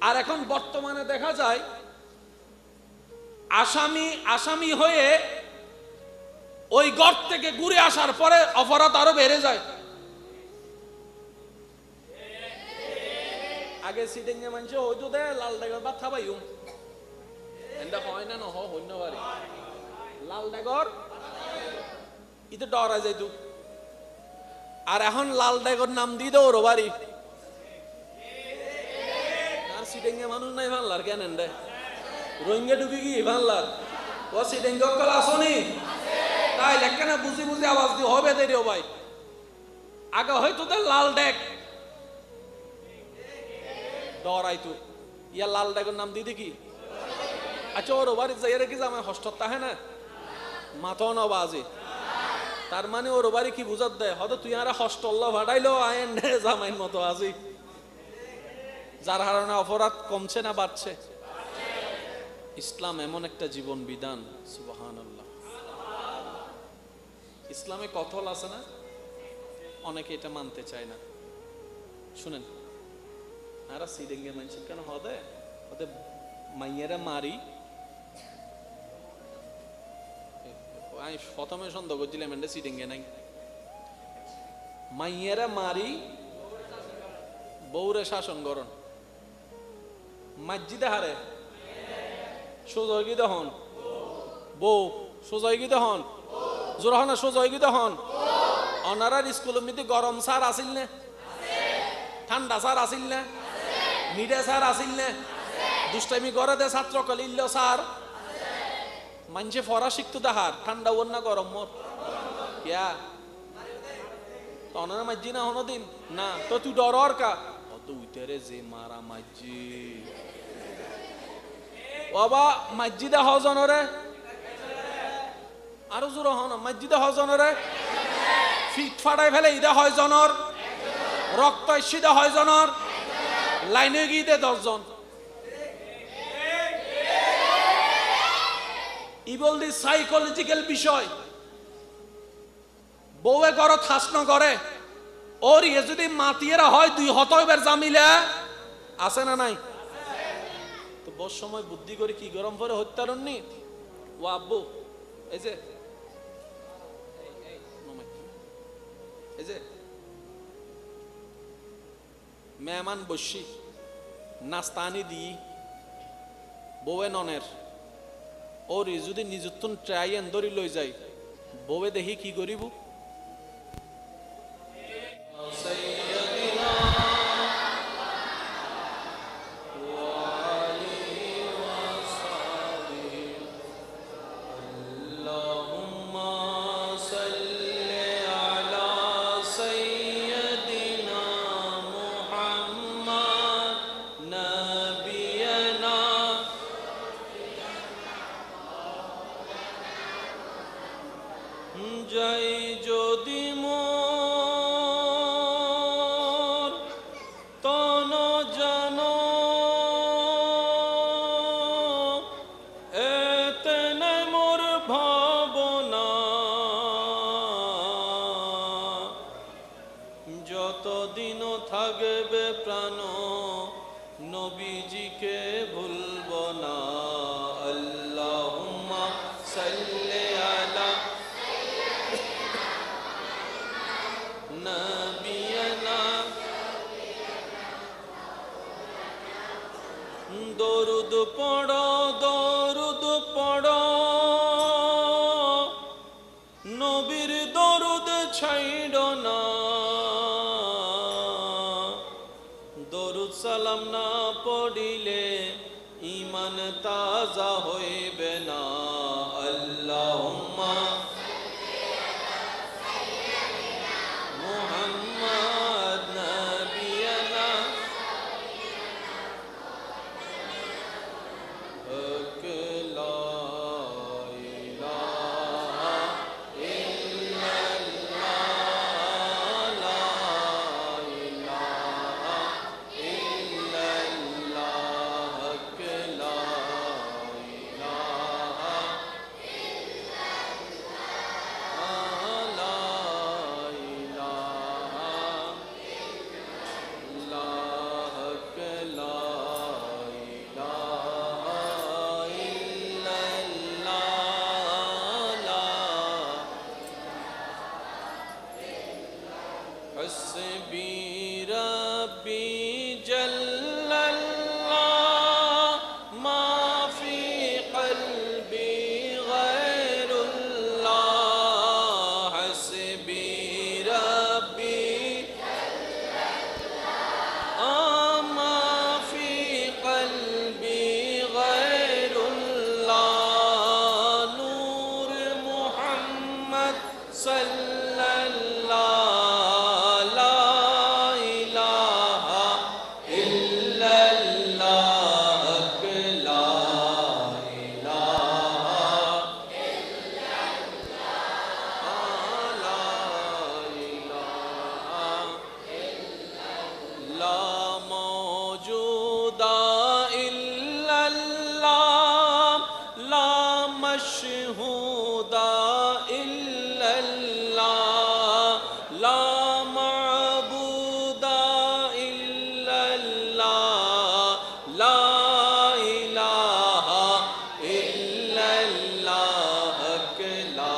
আর এখন বর্তমানে দেখা যায় আসামি হয়ে ওই ঘর থেকে ঘুরে আসার পরে অপরাধ আরো বেড়ে যায়। আগে সিটিংয়ে মানছে হয়তো দে লাল ডাগর ভাত খাবাইও, এটা হয় না হইন্য পারে লাল ডাগর ইতে ডরা যাইতো। আর এখন লাল ডাগর নাম দিয়ে দেও ওর বাড়ি। আর সিটিংয়ে মানুষ নাই ভাল্লার কেন রে? রোহিঙ্গা ঢুকি কি ভাল্লার? ও সিটিংয়ে অকল আসনি তাই লেখানা বুঝি আওয়াজ দিয়ে হবে দেরিও ভাই। আগে হয়তো দে লাল ডেক ডরাইতো, ইয়া লাল ডাগর নাম দিয়ে দেখি। আচ্ছা ওর বাড়ি যাই রেখে জামাই হস্টত তাহে না মাথাও না বাজে। তার মানে ওর বাড়ি কি বুঝাত দেয়? হয়তো তুই আর হস্টল্লা ভাটাইলো আইন জামাইন মতো আজি, যার কারণে অপরাধ কমছে না বাড়ছে? ইসলাম এমন একটা জীবন বিধান, সুবহানাল্লাহ। ইসলামে কথল আছে না, অনেকে এটা মানতে চায় না। শুনেন, আর সিডেঙ্গে মানুষের কেন হদে হতে মাইয়েরা মারি। আমি প্রথমে সন্দেহ করছিলাম এটা সিডেঙ্গে নাই। মাইয়েরা মারি, বউরে শাসন করন, মসজিদে হারে সোজগিত হন, বউ সোজগিত হন, জোর হন সোজগিত হন। অনারার স্কুলের মধ্যে গরম সার আসিল না, ঠান্ডা সার আসিল না, নিডে সার আসিল না, দুষ্টামি করে দে ছাত্র কলিল সার। মানুষে ফরা শিখতো দেখার ঠান্ডা ওর না গরম মোর কিয়া তখন মাঝি না হনো দিন না তো তুই ডর কা অত উইতারে যে মারা মাঝি বাবা মসজিদে হজনরে আরো জোর হন মসজিদে হজনরে ফিট ফাটাই ফেলে ইদে হয় জনর, রক্ত ইসিদে হয় জনর, লাইনে গিয়ে 10 জন। ইবল দি সাইকোলজিক্যাল বিষয়। বউয়ে ঘর থাসন করে ওর ইয়ে যদি মাতিয়েরা হয় 2 হতইবার জামিলে আছে না নাই? তো বস সময় বুদ্ধি করে কি গরম পরে হত্যারণনি ও আব্বু এই যে মেহমান বসি নাস্তানি দি বউয়ে ননের ওর যদি নিজুত্তন ট্রাই এন ধরি লই যাই বউয়ে দেখি কি করিব। জয় যদি মোর তন জন এতেনে মোর ভাবনা যতদিন থাকবে প্রাণ নবীজিকে ভুলব না। আল্লাহুম্মা পড়ো দরুদ পড়ো নবীর দরুদ ছাইড়ো না দরুদ সালাম না পড়িলে ঈমান তাজা হইবে না আল্লাহুম্মা মুহাম্মদ নবিয়ানা হক লা ইলাহা ইল্লাল্লাহ লা ইলাহা ইল্লাল্লাহ হক লা ইলাহা লা ইলাহা লা হক লা ইলাহা ইল্লাল্লাহ লা حسبي ربي جل الله ما في قلبي غير الله حسبي ربي ما في قلبي غير الله نور محمد صلى الله لا إله إلا الله لا إله لا إله لا موجود إلا الله لا مشهود إلا الله لا معبود إلا الله لا إله إلا الله لا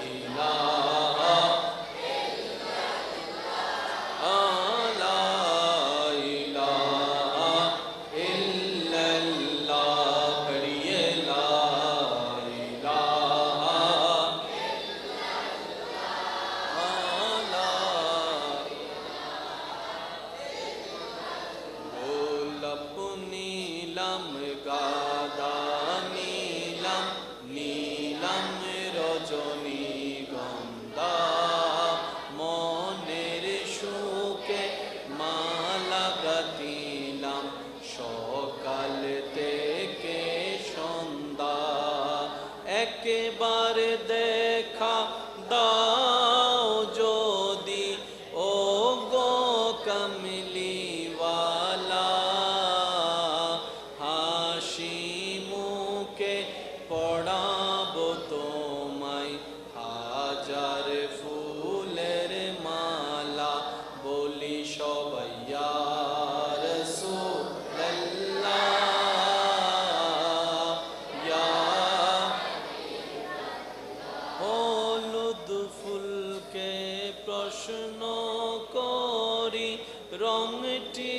إله لا إله إلا الله پڑھیے لا إله لا গোলাপ নীলাম গাদা নীলাম নীলাম রজনী গন্ধা মনের সুখে মালা গাতিলাম সকাল থেকে সন্ধ্যা একবার দেখা দাও যদি ও গো কমলিওয়ালা হাসি মুখে পড়াবো তোমায় হাজার ফুলের মালা বলি সবাই ইয়া রাসূলুল্লাহ ইয়া হলুদ ফুলকে প্রশ্ন করি রংটি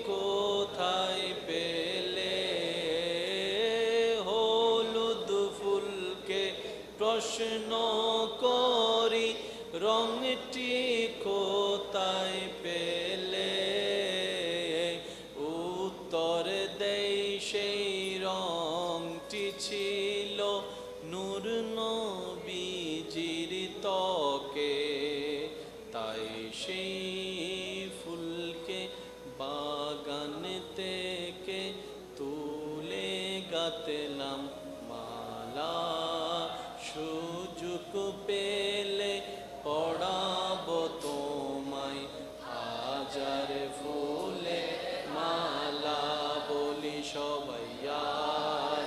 কোথায় পেলে হলুদ ফুলকে প্রশ্ন করি রংটি কোথায় পেলে উত্তর দেই সেই রংটি ছিল নূর নবীজির ত্বকে তাই সেই ফুলকে বাগান থেকে তুলে গাতলাম মালা সুযোগ পেলে পড়াবো তোমায় হাজার ফুলে মালা বলি সবাই ইয়া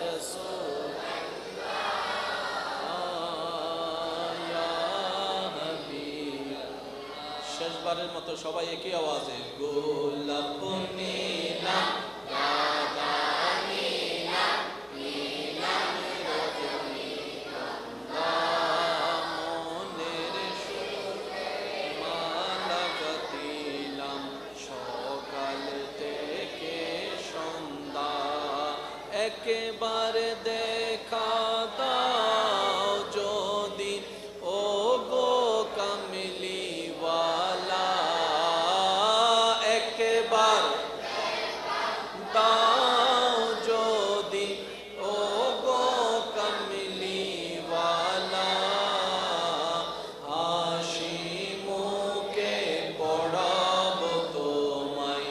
রাসূলুল্লাহ ইয়া হাবিব শেষবারের মতো সবাই একই আওয়াজে গোলাপ নীলাম গাদা নীলাম নীলাম রজনী গন্ধা মনের সুখে মালা গাতিলাম সকাল থেকে সন্ধ্যা একবারে দেখা দাও যদি ও গো কামলিওয়ালা, একবার দাও যদি ও গো কামলিওয়ালা, হাসি মুখে পড়াব তোমায়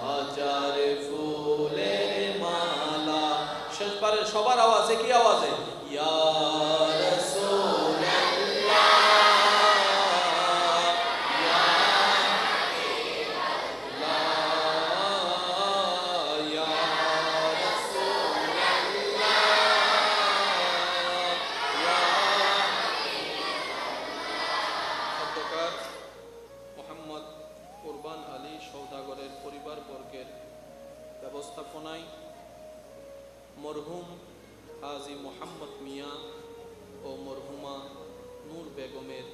হাজার ফুলের মালা। শেষবারে সবার আওয়াজে, কি আওয়াজে? ইয়া রাসূলুল্লাহ, ইয়া হাবিবাল্লাহ, ইয়া রাসূলুল্লাহ, ইয়া খন্দকার মোহাম্মদ কুরবান আলী সওদাগরের পরিবারবর্গের ব্যবস্থাপনায় মরহুম হাজী মোহাম্মদ মিয়া ও মরহুমা নূর বেগমের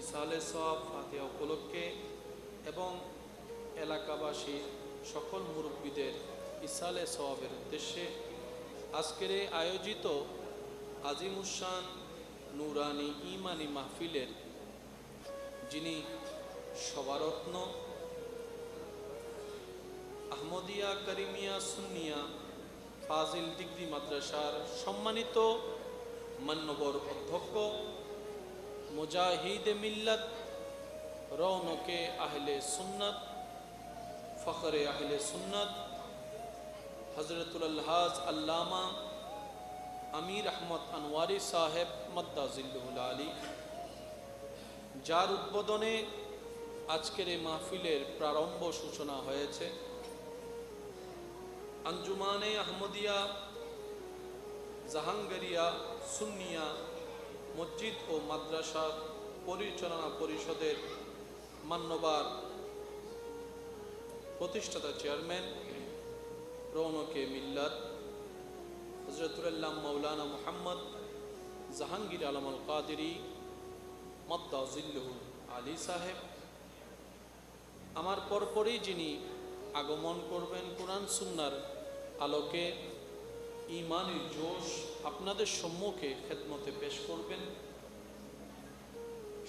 ইসালে সওয়াব ফাতিহা উপলক্ষে এবং এলাকাবাসী সকল মুরব্বীদের ইসালে সওয়াবের উদ্দেশ্যে আজকের এই আয়োজিত আজিমুশান নুরানি ইমানি মাহফিলের যিনি সবারত্ন আহমদিয়া করিমিয়া সুন্নিয়া ফাজিল ডিগ্রি মাদ্রাসার সম্মানিত মান্যবর অধ্যক্ষ, মুজাহিদে মিল্লাত, রৌনকে আহলে সুন্নাত, ফখরে আহলে সুন্নাত, হযরতুল আলহাজ আল্লামা আমির আহমদ আনওয়ারি সাহেব মাদ্দাজিল্লুহুল আলী, যার উদ্বোধনে আজকের এই মাহফিলের প্রারম্ভ সূচনা হয়েছে। আঞ্জুমানে আহমদিয়া জাহাঙ্গীরিয়া সুন্নিয়া মসজিদ ও মাদ্রাসা পরিচালনা পরিষদের মান্যবর প্রতিষ্ঠাতা চেয়ারম্যান রৌনকে মিল্লাত হযরতুল্লাহ মাওলানা মুহাম্মদ জাহাঙ্গীর আলম আল কাদেরী মাদ্দাজিল্লুহুল আলী সাহেব, আমার পরপরই যিনি আগমন করবেন কোরআন সুন্নাহর আলোকে ঈমানের জোশ আপনাদের সম্মুখে খেদমতে পেশ করবেন,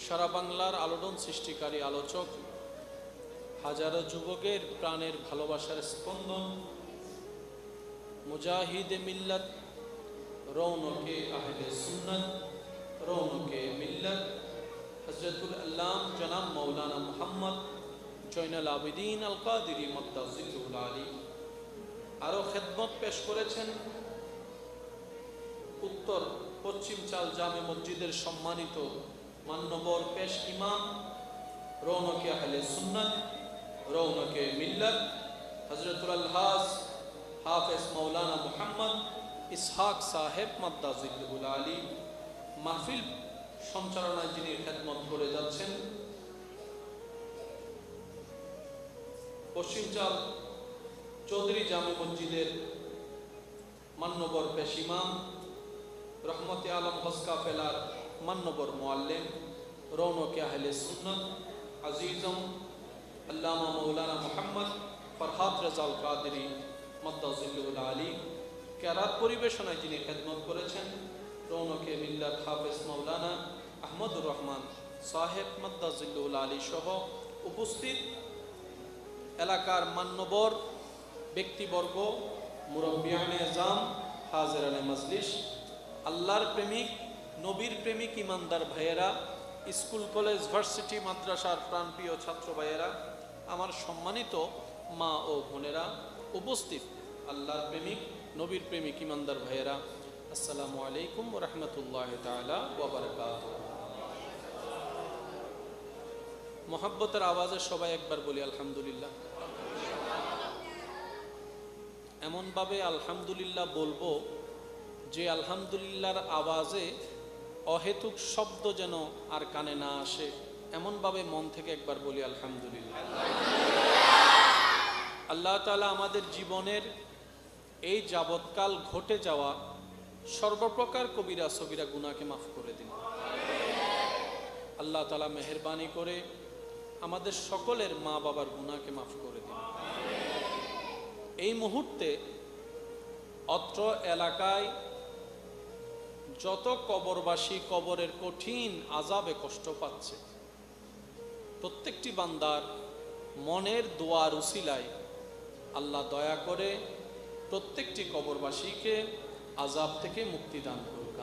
সারা বাংলার আলোড়ন সৃষ্টিকারী আলোচক, হাজারো যুবকের প্রাণের ভালোবাসার স্পন্দন, মুজাহিদে মিল্লাত, রৌনকে আহলে সুন্নাত, রৌনকে মিল্লাত হযরতুল আল্লাম জনাব মাওলানা মুহাম্মদ জয়নুল আবেদিন আল কাদেরী মাদ্দাজিল্লুহুল আলী। আরো খেদমত পেশ করেছেন উত্তর পশ্চিম চাল জামে মসজিদের সম্মানিত মান্যবর পেশ ইমাম, রৌনকে আহলে সুন্নাত, রৌনকে মিল্লাত হযরতুল আলহাজ হাফেজ মাওলানা মুহাম্মদ ইসহাক সাহেব মাদ্দাজিল্লুহুল আলী। মাহফিল সঞ্চালনায় যিনি খেদমত করে যাচ্ছেন পশ্চিম চাল চৌধুরী জামে মসজিদের মান্যবর পেশ ইমাম, রহমতে আলম হস্কা ফেলার মান্যবর মুআল্লিম, রৌনকে আহলে সুন্নাত আজিজম আল্লামা মাওলানা মুহাম্মদ ফরহাদ রাজাল কাদেরী মাদ্দাজিল্লুহুল আলী। কেরাত পরিবেশনায় যিনি খেদমত করেছেন রৌনকে মিল্লাত হাফেজ মাওলানা আহমদুর রহমান সাহেব মাদ্দাজিল্লুহুল আলী সহ উপস্থিত এলাকার মান্যবর ব্যক্তিবর্গ, মুরব্বিয়ানে আযম, হাজিরানে মজলিস, আল্লাহর প্রেমিক, নবীর প্রেমিক ইমানদার ভাইয়েরা, স্কুল কলেজ ভার্সিটি মাদ্রাসার প্রাণপ্রিয় ছাত্র ভাইয়েরা, আমার সম্মানিত মা ও বোনেরা, উপস্থিত আল্লাহর প্রেমিক, নবীর প্রেমিক ইমানদার ভাইয়েরা, আসসালামু আলাইকুম ওয়া রাহমাতুল্লাহি তাআলা ওয়া বারাকাতুহু। মোহাব্বতের আওয়াজে সবাই একবার বলি আলহামদুলিল্লাহ। এমনভাবে আলহামদুলিল্লাহ বলবো যে আলহামদুলিল্লাহর আওয়াজে অহেতুক শব্দ যেন আর কানে না আসে, এমনভাবে মন থেকে একবার বলি আলহামদুলিল্লাহ। আল্লাহ তাআলা আমাদের জীবনের এই যাবৎকাল ঘটে যাওয়া সর্বপ্রকার কবিরা সগীরা গুনাহকে মাফ করে দিন। আল্লাহ তাআলা মেহেরবানি করে আমাদের সকলের মা বাবার গুনাহকে মাফ করে দিন। এই মুহূর্তে অত্র এলাকায় যত কবরবাসী কবরের কঠিন আযাবে কষ্ট পাচ্ছে, প্রত্যেকটি বান্দার মনের দোয়ার উসিলায় আল্লাহ দয়া করে প্রত্যেকটি কবরবাসীকে আযাব থেকে মুক্তি দান করুক।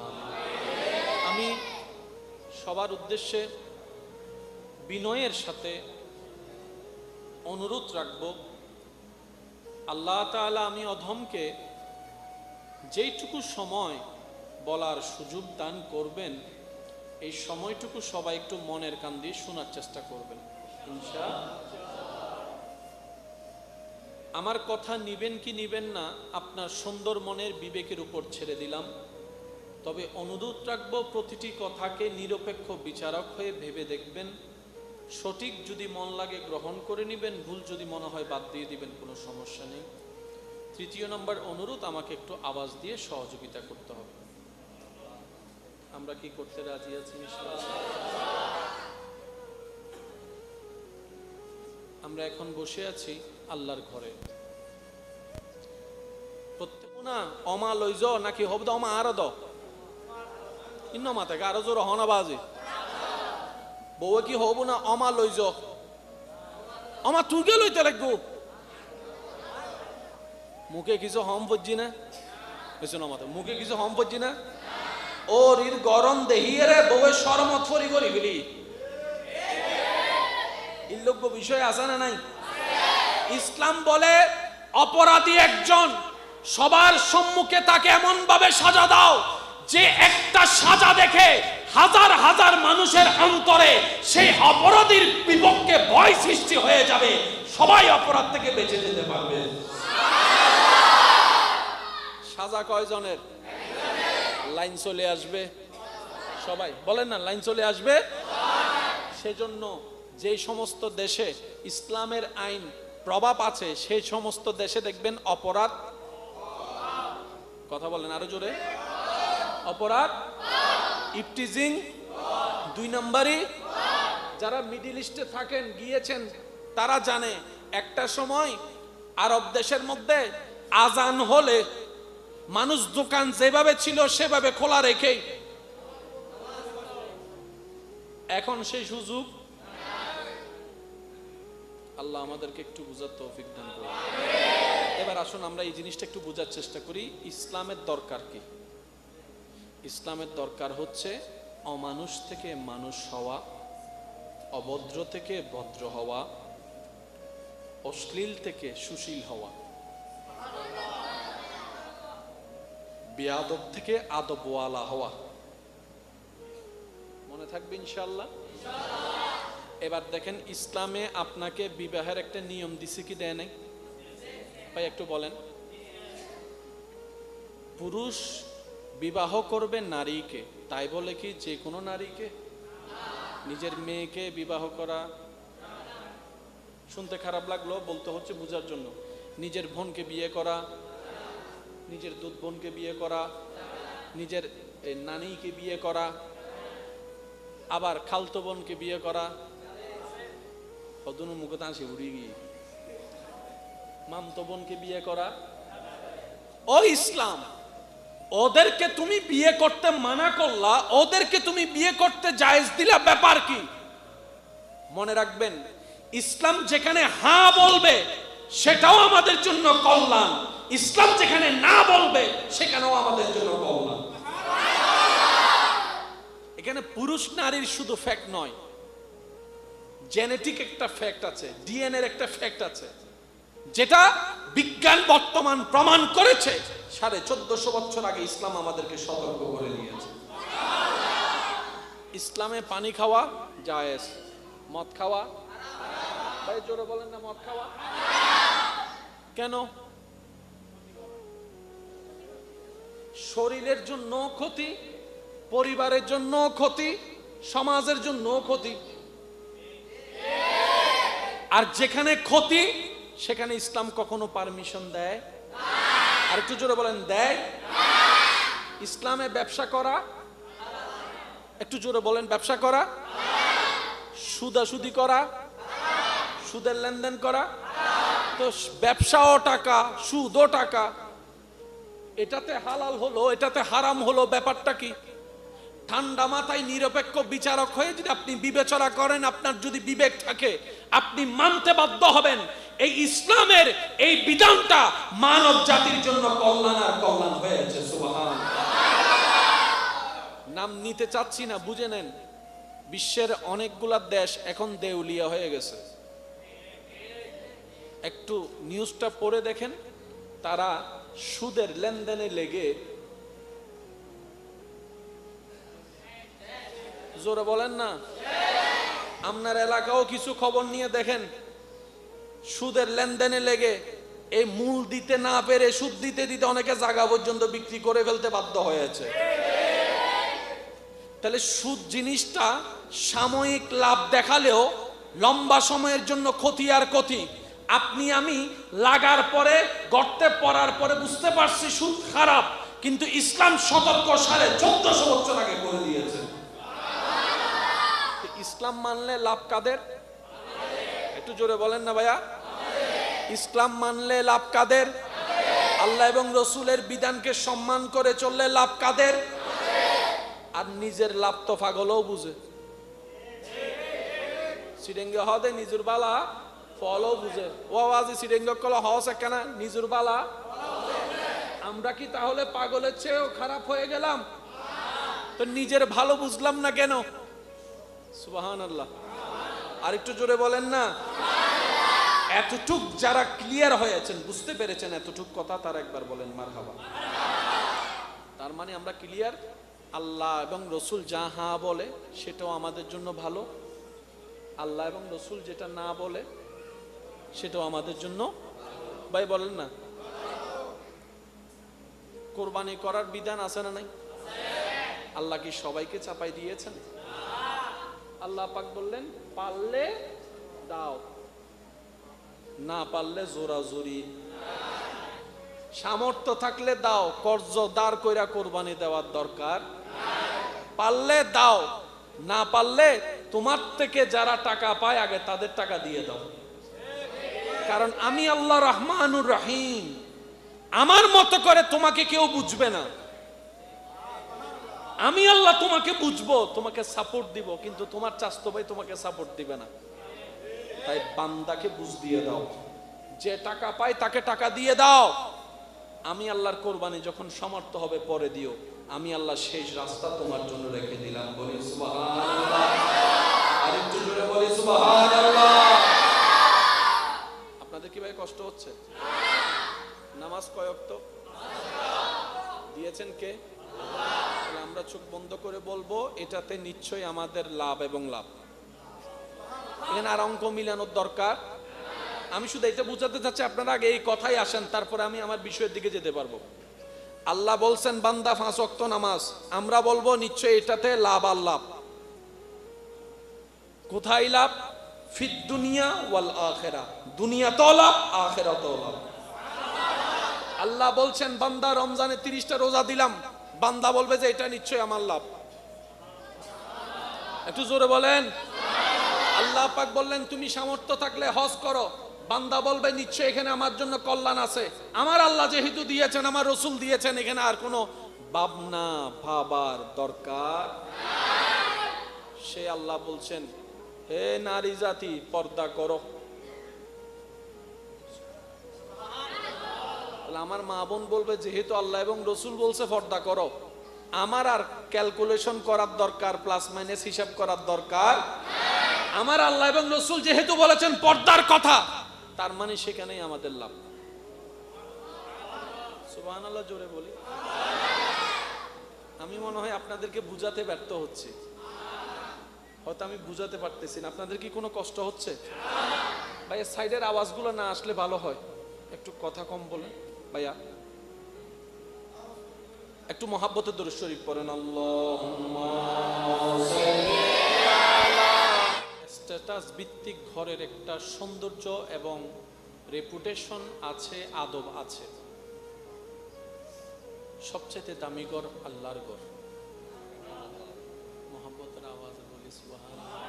আমি সবার উদ্দেশ্যে বিনয়ের সাথে অনুরোধ রাখব, আল্লাহ তাআলা আমি অধমকে যেইটুকু সময় বলার সুযোগ দান করবেন, এই সময়টুকু সবাই একটু মনের কান দিয়ে শোনার চেষ্টা করবেন ইনশাআল্লাহ। আমার কথা নিবেন কি নিবেন না আপনার সুন্দর মনের বিবেকের উপর ছেড়ে দিলাম, তবে অনুরোধ রাখবো প্রতিটি কথাকে নিরপেক্ষ বিচারক হয়ে ভেবে দেখবেন। সঠিক যদি মন লাগে গ্রহণ করে নেবেন, ভুল যদি মনে হয় বাদ দিয়ে দিবেন, কোনো সমস্যা নেই। তৃতীয় নম্বর অনুরোধ, আমাকে একটু আওয়াজ দিয়ে সহযোগিতা করতে হবে। আমরা কি করতে রাজি আছি? আমরা এখন বসে আছি আল্লাহর ঘরে। প্রত্যেক না অমা লইজ নাকি হব অমা আরো দ ইন্ন মাতে আরো জোর হনা বাজে বউ কি হব না অমা লইজ অমা তুই কে লইতে লাগবো মুখে কিছু হম পড়ছি না মুখে কিছু হম পড়ছি না ওর ইর গরম দেহিয়ে রে বউয়ের শরমত ফরি করি বলি ইল্লজ্ঞ বিষয় আছে না নাই? ইসলাম বলে অপরাধী একজন, সবার সম্মুখে তাকে এমন ভাবে সাজা দাও যে একটা সাজা দেখে হাজার হাজার মানুষের অন্তরে সেই অপরাধীর বিপক্ষে ভয় সৃষ্টি হয়ে যাবে, সবাই অপরাধ থেকে বেঁচে যেতে পারবে। সাজা কয়জনের? লাইন চলে আসবে সবাই বলেন না, লাইন চলে আসবে। সেজন্য যে সমস্ত দেশে ইসলামের আইন প্রভাব আছে সেই সমস্ত দেশে দেখবেন অপরাধ, কথা বলেন আরো জোরে, অপরাধ ইফটিজিং 2 নম্বরই। যারা মিডল ইস্টে থাকেন গিয়েছেন তারা জানে একটা সময় আরব দেশের মধ্যে আজান হলে মানুষ দোকান যেভাবে ছিল সেভাবে খোলা রেখে, এখন সেই সুযোগ আল্লাহ আমাদেরকে একটু বুঝার তৌফিক দান করুন। এবার আসুন আমরা এই জিনিসটা একটু বোঝার চেষ্টা করি। ইসলামের দরকার কি? ইসলামের দরকার হচ্ছে অমানুষ থেকে মানুষ হওয়া, অভদ্র থেকে ভদ্র হওয়া, অশ্লীল থেকে সুশীল হওয়া, বেয়াদব থেকে আদবওয়ালা হওয়া। মনে থাকবে ইনশাআল্লাহ। এবার দেখেন ইসলামে আপনাকে বিবাহের একটা নিয়ম দিছে কি দেয় নাই ভাই একটু বলেন? পুরুষ বিবাহ করবে নারীকে, তাই বলে কি যে কোনো নারীকে? নিজের মেয়েকে বিবাহ করা, শুনতে খারাপ লাগলো বলতে হচ্ছে বোঝার জন্য, নিজের বোনকে বিয়ে করা, নিজের দুধ বোনকে বিয়ে করা, নিজের নানিকে বিয়ে করা, আবার খালতো বোনকে বিয়ে করা, অদনু মুখে তাঁসে উড়ি গিয়ে মামতো বোনকে বিয়ে করা। ও ইসলাম, ওদেরকে তুমি বিয়ে করতে মানা করলা, ওদেরকে তুমি বিয়ে করতে জায়েজ দিলা, ব্যাপার কি? মনে রাখবেন ইসলাম যেখানে হ্যাঁ বলবে সেটাও আমাদের জন্য কল্যাণ, ইসলাম যেখানে না বলবে সেখানেও আমাদের জন্য কল্যাণ। এখানে পুরুষ নারীর শুধু ফ্যাক্ট নয়, জেনেটিক একটা ফ্যাক্ট আছে, ডিএনএ এর একটা ফ্যাক্ট আছে, যেটা বিজ্ঞান বর্তমান প্রমাণ করেছে। 1450 বছর আগে ইসলাম আমাদেরকে সতর্ক করে দিয়েছে। ইসলামে পানি খাওয়া জায়েজ, মদ খাওয়া, ভাই জোরে বলেন না, মদ খাওয়া কেন? শরীরের জন্য ক্ষতি, পরিবারের জন্য ক্ষতি, সমাজের জন্য ক্ষতি। আর যেখানে ক্ষতি সেখানে ইসলাম কখনো পারমিশন দেয়? আর একটু জোরে বলেন, দেয়? ইসলামে ব্যবসা করা, একটু জোরে বলেন, ব্যবসা করা, সুদাসুদি করা, সুদের লেনদেন করা, তো ব্যবসাও টাকা, সুদও টাকা, এটাতে হালাল হলো, এটাতে হারাম হলো, ব্যাপারটা কি? ঠান্ডা মাথায় নিরপেক্ষ বিচারক হয়ে যদি আপনি বিবেচনা করেন, আপনার যদি বিবেক থাকে, আপনি মানতে বাধ্য হবেন এই ইসলামের এই বিধানটা মানব জাতির জন্য কল্যাণ আর কল্যাণ হয়েছে। সুবহানাল্লাহ। নাম নিতে চাচ্ছি না, বুঝে নেন, বিশ্বের অনেকগুলা দেশ এখন দেউলিয়া হয়ে গেছে। একটু নিউজটা পড়ে দেখেন, তারা সুদের লেনদেনে লেগে, জোরে বলেন না, আপনার এলাকাও কিছু খবর নিয়ে দেখেন, সুদের লেনদেনে লেগে এই মূল দিতে না পেরে সুদ দিতে দিতে অনেকে জায়গা পর্যন্ত বিক্রি করে ফেলতে বাধ্য হয়েছে। তাহলে সুদ জিনিসটা সাময়িক লাভ দেখালেও লম্বা সময়ের জন্য ক্ষতি আর ক্ষতি। আপনি আমি লাগার পরে, গর্তে পড়ার পরে বুঝতে পারছি সুদ খারাপ, কিন্তু ইসলাম সতর্ক 1450 বছর আগে করে দিয়েছে। ইসলাম মানলে লাভ কাদের? একটু জোরে বলেন না ভাইয়া। ইসলাম মানলে লাভ কাদের? আল্লাহ এবং রসুলের বিধানকে সম্মান করে চললে লাভ কাদের? আর নিজের লাভ তো পাগলও বুঝে, সিডেঙ্গে হদে নিজের বালা ফলও বুঝে। ও আজি সিডেঙ্গে কল হস একখানা নিজের বালা। আমরা কি তাহলে পাগলের চেয়েও খারাপ হয়ে গেলাম? তো নিজের ভালো বুঝলাম না কেন? সুবহানাল্লাহ। আর একটু জোরে বলেন না। এতটুক যারা ক্লিয়ার হয়েছেন, বুঝতে পেরেছেন এতটুক কথা, তার একবার বলেন মারহাবা। তার মানে আমরা ক্লিয়ার, আল্লাহ এবং রসুল যা হ্যাঁ বলে সেটাও আমাদের জন্য ভালো, আল্লাহ এবং রসুল যেটা না বলে সেটাও আমাদের জন্য, ভাই বলেন না। কোরবানি করার বিধান আছে না নাই? আল্লাহ কি সবাইকে চাপাই দিয়েছেন? আল্লাহ পাক বললেন পারলে দাও, না পারলে জোরাজুরি। সামর্থ্য থাকলে দাও, কর্জ দাঁড় কইরা কোরবানি দেওয়ার দরকার। পারলে দাও, না পারলে তোমার থেকে যারা টাকা পায় আগে তাদের টাকা দিয়ে দাও। কারণ আমি আল্লাহ রহমানুর রহিম, আমার মতো করে তোমাকে কেউ বুঝবে না। আমি আল্লাহ তোমাকে বুঝবো, তোমাকে সাপোর্ট দিব, কিন্তু তোমার চাচতো ভাই তোমাকে সাপোর্ট দিবে না। তাই বান্দাকে বুঝ দিয়ে দাও, যে টাকা পায় তাকে টাকা দিয়ে দাও। আমি আল্লাহর কোরবানি যখন সমর্থ হবে পরে দিও, আমি আল্লাহ শেষ রাস্তা তোমার জন্য রেখে দিলাম। বলি সুবহানাল্লাহ। আরেকটু জোরে বলি সুবহানাল্লাহ। আপনাদের কি ভাই কষ্ট হচ্ছে? নামাজ কয় ওয়াক্ত দিয়েছেন কে? আমরা চোখ বন্ধ করে বলবো এটাতে নিশ্চয়ই আমাদের লাভ এবং লাভ। এখানে আর অঙ্ক মিলানোর দরকার। আমি শুধু এটা বুঝাতে চাচ্ছি, আপনারা আগে এই কথাই আসেন, তারপরে আমি আমার বিষয়ের দিকে যেতে পারবো। আল্লাহ বলছেন বান্দা 5 ওয়াক্ত নামাজ, আমরা বলবো নিশ্চয়ই এটাতে লাভ আর লাভ। কোথায় লাভ? ফিদ দুনিয়া ওয়াল আখিরা, দুনিয়াতেও লাভ, আখিরাতেও লাভ। আল্লাহ বলছেন বান্দা রমজানে 30টা রোজা দিলাম, বান্দা বলবে যে এটা নিশ্চয়ই আমার লাভ। একটু জোরে বলেন। আল্লাহ পাক বললেন তুমি সামর্থ্য থাকলে হজ করো, বান্দা বলবে নিশ্চয়ই এখানে আমার জন্য কল্যাণ আছে। আমার আল্লাহ যেহেতু দিয়েছেন, আমার রসুল দিয়েছেন, এখানে আর কোনো ভাবনা ভাবার দরকার। সে আল্লাহ বলছেন হে নারী জাতি পর্দা করো। আমার মা বোন বলবে যেহেতু আল্লাহ এবং রসুল বলছে পর্দা করো, আমার আর ক্যালকুলেশন করার দরকার, প্লাস মাইনাস হিসাব করার দরকার। আমার আল্লাহ এবং রসুল যেহেতু বলেছেন পর্দার কথা, তার মানে সেখানেই আমাদের লাভ। সুবহানাল্লাহ জোরে বলি। আমি মনে হয় আপনাদেরকে বুঝাতে ব্যর্থ হচ্ছি, হয়তো আমি বুঝাতে পারতেছি না। আপনাদের কি কোনো কষ্ট হচ্ছে? ভাইয়া সাইডের আওয়াজগুলো না আসলে ভালো হয়, একটু কথা কম বলেন ভাইয়া। একটু মহাব্বতের দরুদ শরীফ পড়েন। আল্লাহুম্মা সাল্লি আলা। স্ট্যাটাস ভিত্তিক ঘরের একটা সৌন্দর্য এবং রেপুটেশন আছে, আদব আছে। সবচেয়ে দামি ঘর আল্লাহর ঘর। মহাব্বতের আওয়াজ বলি সুবহানাল্লাহ।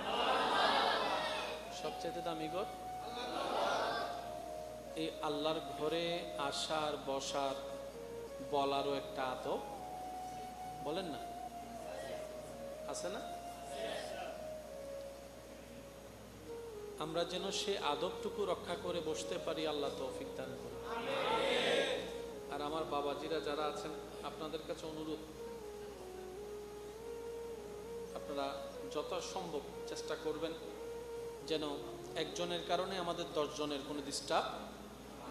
সবচেয়ে দামি ঘর এই আল্লাহর ঘরে আসার, বসার, বলারও একটা আদব, বলেন না, আছে না? আমরা যেন সে আদবটুকু রক্ষা করে বসতে পারি, আল্লাহ তৌফিক দান করুন। আর আমার বাবাজিরা যারা আছেন, আপনাদের কাছে অনুরোধ, আপনারা যত সম্ভব চেষ্টা করবেন যেন একজনের কারণে আমাদের 10 জনের কোনো ডিস্টার্ব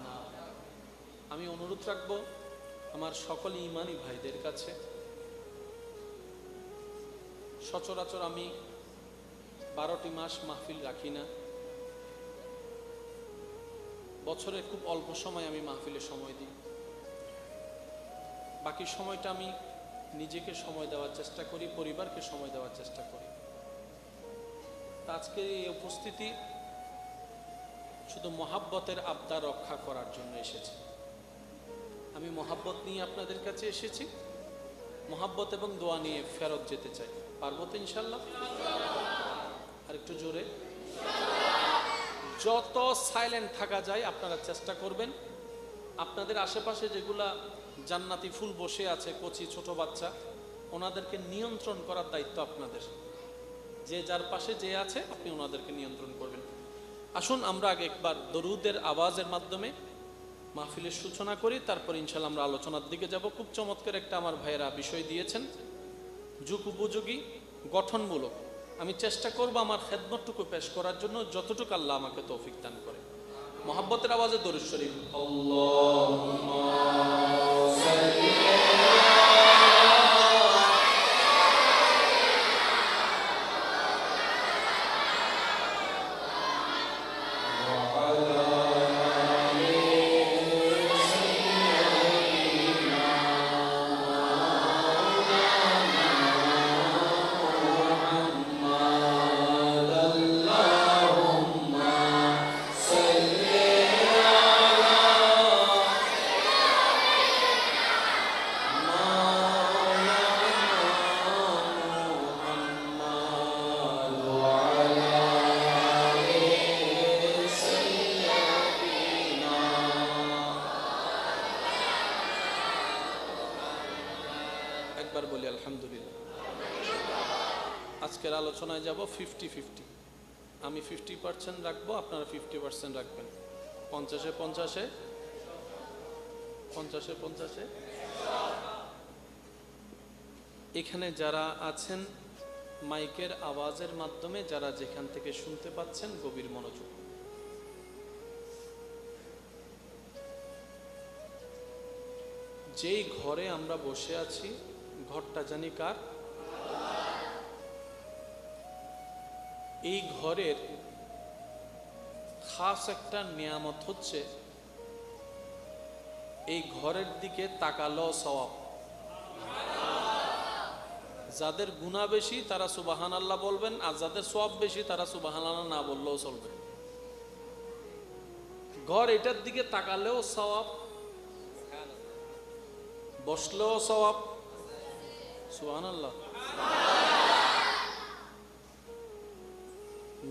না। আমি অনুরোধ রাখবো আমার সকল ইমানি ভাইদের কাছে, সচরাচর আমি 12টি মাস মাহফিল রাখি না, বছরে খুব অল্প সময় আমি মাহফিলে সময় দিই, বাকি সময়টা আমি নিজেকে সময় দেওয়ার চেষ্টা করি, পরিবারকে সময় দেওয়ার চেষ্টা করি। আজকে এই উপস্থিতি শুধু মহাব্বতের আবদার রক্ষা করার জন্য এসেছি। আমি মহাব্বত নিয়ে আপনাদের কাছে এসেছি, মহাব্বত এবং দোয়া নিয়ে ফেরত যেতে চাই। পারবো তো ইনশাল্লাহ? আর একটু জোরে। যত সাইলেন্ট থাকা যায় আপনারা চেষ্টা করবেন। আপনাদের আশেপাশে যেগুলা জান্নাতি ফুল বসে আছে, কচি ছোট বাচ্চা, ওনাদেরকে নিয়ন্ত্রণ করার দায়িত্ব আপনাদের। যে যার পাশে যে আছে আপনি ওনাদেরকে নিয়ন্ত্রণ করবেন। আসুন আমরা আগে একবার দরুদের আওয়াজের মাধ্যমে মাহফিলের সূচনা করি, তারপর ইনশাল্লাহ আমরা আলোচনার দিকে যাব। খুব চমৎকার একটা আমার ভাইয়েরা বিষয় দিয়েছেন, যুগ উপযোগী, গঠনমূলক। আমি চেষ্টা করব আমার খেদমতটুকু পেশ করার জন্য, যতটুকু আল্লাহ আমাকে তৌফিক দান করে। মহাব্বতের আওয়াজে দরুদ শরীফ। আল্লাহুম্মা সাল্লি বলি আলহামদুলিল্লাহ। আজকের আলোচনায় যাব 50-50। আমি 50% রাখবো, আপনারা 50% রাখবেন। 50-50 50-50। এখানে যারা আছেন মাইকের আওয়াজের মাধ্যমে, যারা যেখান থেকে শুনতে পাচ্ছেন, গভীর মনোযোগ। যেই ঘরে আমরা বসে আছি, ঘরটা জানি কার? এই ঘরের খাস একটা নিয়ামত হচ্ছে, এই ঘরের দিকে তাকালো সওয়াব। যাদের গুনাহ বেশি তারা সুবহানাল্লাহ বলবেন, আর যাদের সওয়াব বেশি তারা সুবহানাল্লাহ না বললেও চলবে। ঘর এটার দিকে তাকালেও সওয়াব, বসলেও সওয়াব। সুবহানাল্লাহ।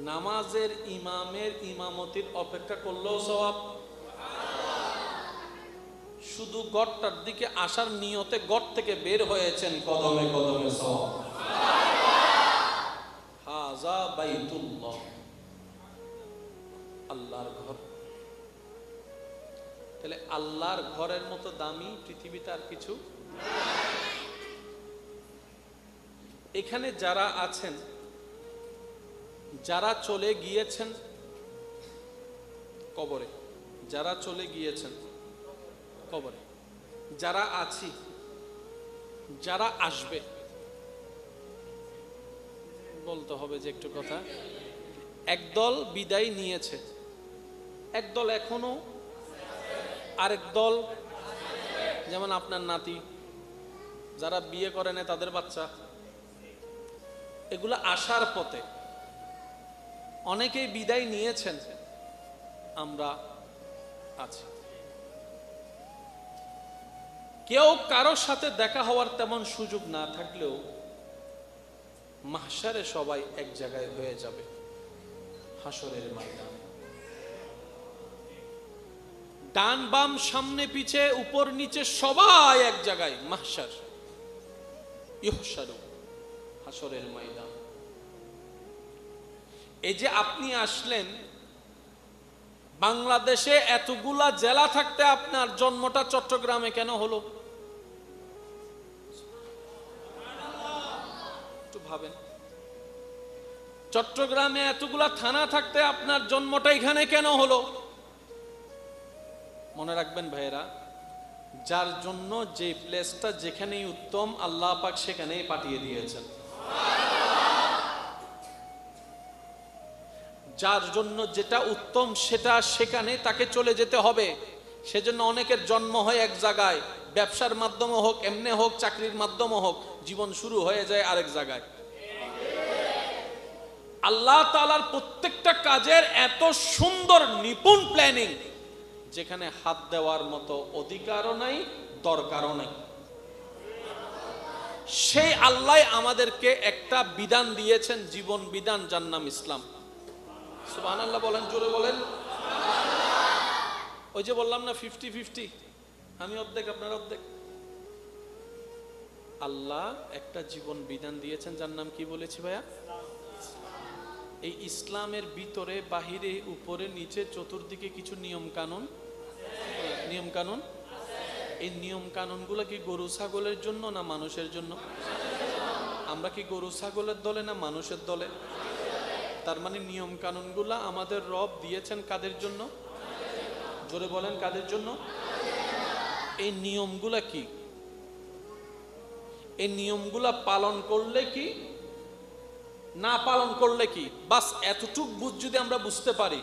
নামাজের ইমামের ইমামতির অপেক্ষা করলেও সওয়াব। শুধু গড়টার দিকে আসার নিয়তে গড় থেকে বের হয়েছেন, কদমে কদমে সওয়াব। হাযা বাইতুল্লাহ, আল্লাহর ঘর। তাহলে আল্লাহর ঘরের মতো দামি পৃথিবীতে আর কিছু। এখানে যারা আছেন, যারা চলে গিয়েছেন কবরে, যারা চলে গিয়েছেন কবরে, যারা আছি, যারা আসবে, বলতে হবে যে একটু কথা। একদল বিদায় নিয়েছে, একদল এখনো, আরেক দল যেমন আপনার নাতি, যারা বিয়ে করে না তাদের বাচ্চা, এগুলো আসার পথে। অনেকেই বিদায় নিয়েছেন, আমরা আছি। কেউ কারোর সাথে দেখা হওয়ার তেমন সুযোগ না থাকলেও মাহশারে সবাই এক জায়গায় হয়ে যাবে, হাসরের ময়দানে। ডান বাম সামনে পিছে উপর নিচে সবাই এক জায়গায়, মাহশার, ইহশারু, হাসরের ময়দান। এই যে আপনি আসলেন, বাংলাদেশে এতগুলা জেলা থাকতে আপনার জন্মটা চট্টগ্রামে কেন হলো? একটু ভাবেন। চট্টগ্রামে এতগুলা থানা থাকতে আপনার জন্মটা এখানে কেন হলো? মনে রাখবেন ভাইয়েরা, যার জন্য যে প্লেসটা যেখানেই উত্তম, আল্লাহ পাক সেখানেই পাঠিয়ে দিয়েছেন। যার জন্য যেটা উত্তম সেটা সেখানে তাকে চলে যেতে হবে। সেজন্য অনেকের জন্ম হয় এক জায়গায়, ব্যবসার মাধ্যমে হোক, এমনি হোক, চাকরির মাধ্যমে হোক, জীবন শুরু হয়ে যায় আরেক জায়গায়। আল্লাহ তাআলার প্রত্যেকটা কাজের এত সুন্দর নিপুণ প্ল্যানিং, যেখানে হাত দেওয়ার মতো অধিকারও নাই, দরকারও নাই। সেই আল্লাহ আমাদেরকে একটা বিধান দিয়েছেন, জীবন বিধান, যার নাম ইসলাম। সুবহানাল্লাহ বলেন, জোরে বলেন। ওই যে বললাম না 50-50, আমি অর্ধেক আপনার অর্ধেক। আল্লাহ একটা জীবন বিধান দিয়েছেন, যার নাম কি বলেছি ভাইয়া? এই ইসলামের ভিতরে, বাহিরে, উপরে, নিচে, চতুর্দিকে কিছু নিয়ম কানুন, নিয়ম কানুন। এই নিয়ম কানুন গুলা কি গরু ছাগলের জন্য না মানুষের জন্য? আমরা কি গরু ছাগলের দলে না মানুষের দলে? তার মানে নিয়ম কানুন গুলা আমাদের রব দিয়েছেন কাদের জন্য? জোরে বলেন, কাদের জন্য? এই নিয়মগুলা কি? এই নিয়মগুলা পালন করলে কি, না পালন করলে কি, বাস এতটুক যদি আমরা বুঝতে পারি,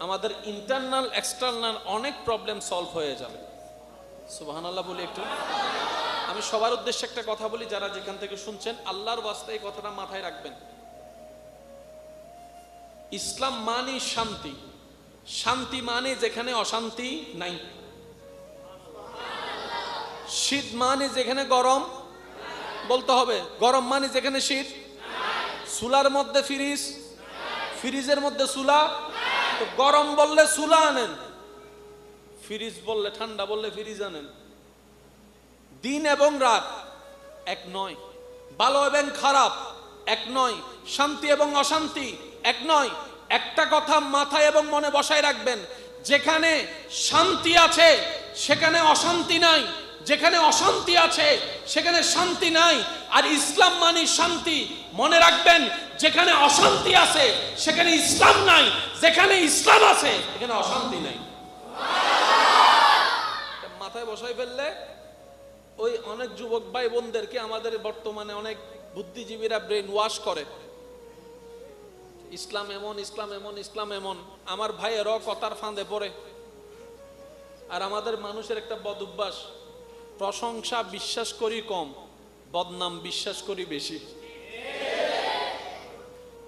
আমাদের ইন্টারনাল এক্সটার্নাল অনেক প্রবলেম সলভ হয়ে যাবে। সুবহানাল্লাহ বলি একটু। আমি সবার উদ্দেশ্যে একটা কথা বলি, যারা যেখান থেকে শুনছেন, আল্লাহর ওয়াস্তে এই কথাটা মাথায় রাখবেন। ইসলাম মানে শান্তি। শান্তি মানে যেখানে অশান্তি নাই। শীত মানে যেখানে গরম, বলতে হবে, গরম মানে যেখানে শীত। চুলার মধ্যে ফ্রিজ, ফ্রিজের মধ্যে চুলা। তো গরম বললে চুলা আনেন, ফ্রিজ বললে, ঠান্ডা বললে ফ্রিজ আনেন। দিন এবং রাত এক নয়, ভালো এবং খারাপ এক নয়, শান্তি এবং অশান্তি এক নয়। একটা কথা মাথায় এবং মনে বসায় রাখবেন, যেখানে শান্তি আছে সেখানে অশান্তি নাই, যেখানে অশান্তি আছে সেখানে শান্তি নাই। আর ইসলাম মানে শান্তি। মনে রাখবেন, যেখানে অশান্তি আছে সেখানে ইসলাম নাই, যেখানে ইসলাম আছে সেখানে অশান্তি নাই। মাথায় বসাই ফেললে ওই অনেক যুবক ভাই বোনদেরকে আমাদের বর্তমানে অনেক বুদ্ধিজীবীরা ব্রেন ওয়াশ করে, ইসলাম এমন, ইসলাম এমন, ইসলাম এমন। আমার ভাইয়েরও কথার ফাঁদে পড়ে। আর আমাদের মানুষের একটা বদ অভ্যাস, প্রশংসা বিশ্বাস করি কম, বদনাম বিশ্বাস করি বেশি।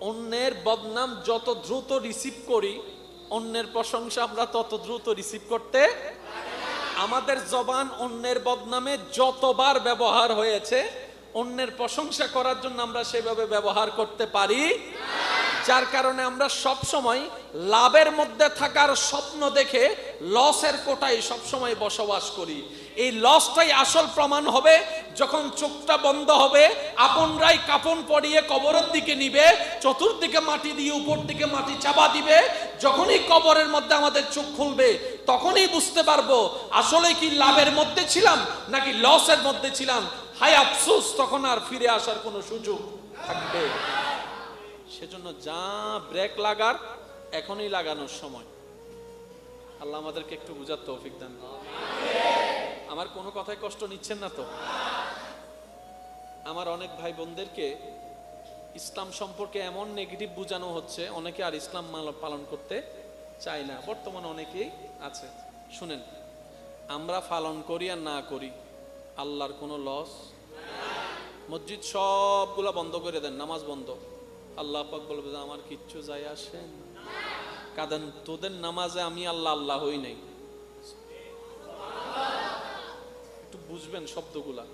অন্যের বদনাম যত দ্রুত রিসিভ করি, অন্যের প্রশংসা আমরা তত দ্রুত রিসিভ করতে। আমাদের জবান অন্যের বদনামে যতবার ব্যবহার হয়েছে, অন্যের প্রশংসা করার জন্য আমরা সেভাবে ব্যবহার করতে পারি। যার কারণে আমরা সব সময় লাভের মধ্যে থাকার স্বপ্ন দেখে লসের কোটায় সব সময় বসবাস করি। এই লসটাই আসল প্রমাণ হবে যখন চোখটা বন্ধ হবে, আপনরাই কাফন পরিয়ে কবরের দিকে নিবে, চতুর্দিকে মাটি দিয়ে উপর দিকে মাটি চাপা দিবে। যখনই কবরের মধ্যে আমাদের চোখ খুলবে, তখনই বুঝতে পারবো আসলে কি লাভের মধ্যে ছিলাম নাকি লসের মধ্যে ছিলাম। হায় আফসোস, তখন আর ফিরে আসার কোনো সুযোগ থাকবে। সেজন্য যা ব্রেক লাগার এখনই লাগানোর সময়। আল্লাহ আমাদেরকে একটু বুঝার তৌফিক দান। আমার কোনো কথায় কষ্ট নিচ্ছেন না তো? আমার অনেক ভাই বোনদেরকে ইসলাম সম্পর্কে এমন নেগেটিভ বোঝানো হচ্ছে, অনেকে আর ইসলাম পালন করতে চায় না। বর্তমানে অনেকেই আছে। শুনেন, আমরা পালন করি আর না করি, আল্লাহর কোনো লস। মসজিদ সবগুলা বন্ধ করে দেন, নামাজ বন্ধ, আল্লাহ পাক বলবে যে আমার কিচ্ছু যায় আসে না। কারণ তোদের নামাজে আমি আল্লাহ আল্লাহ হই নাই। একটু বুঝবেন শব্দগুলা।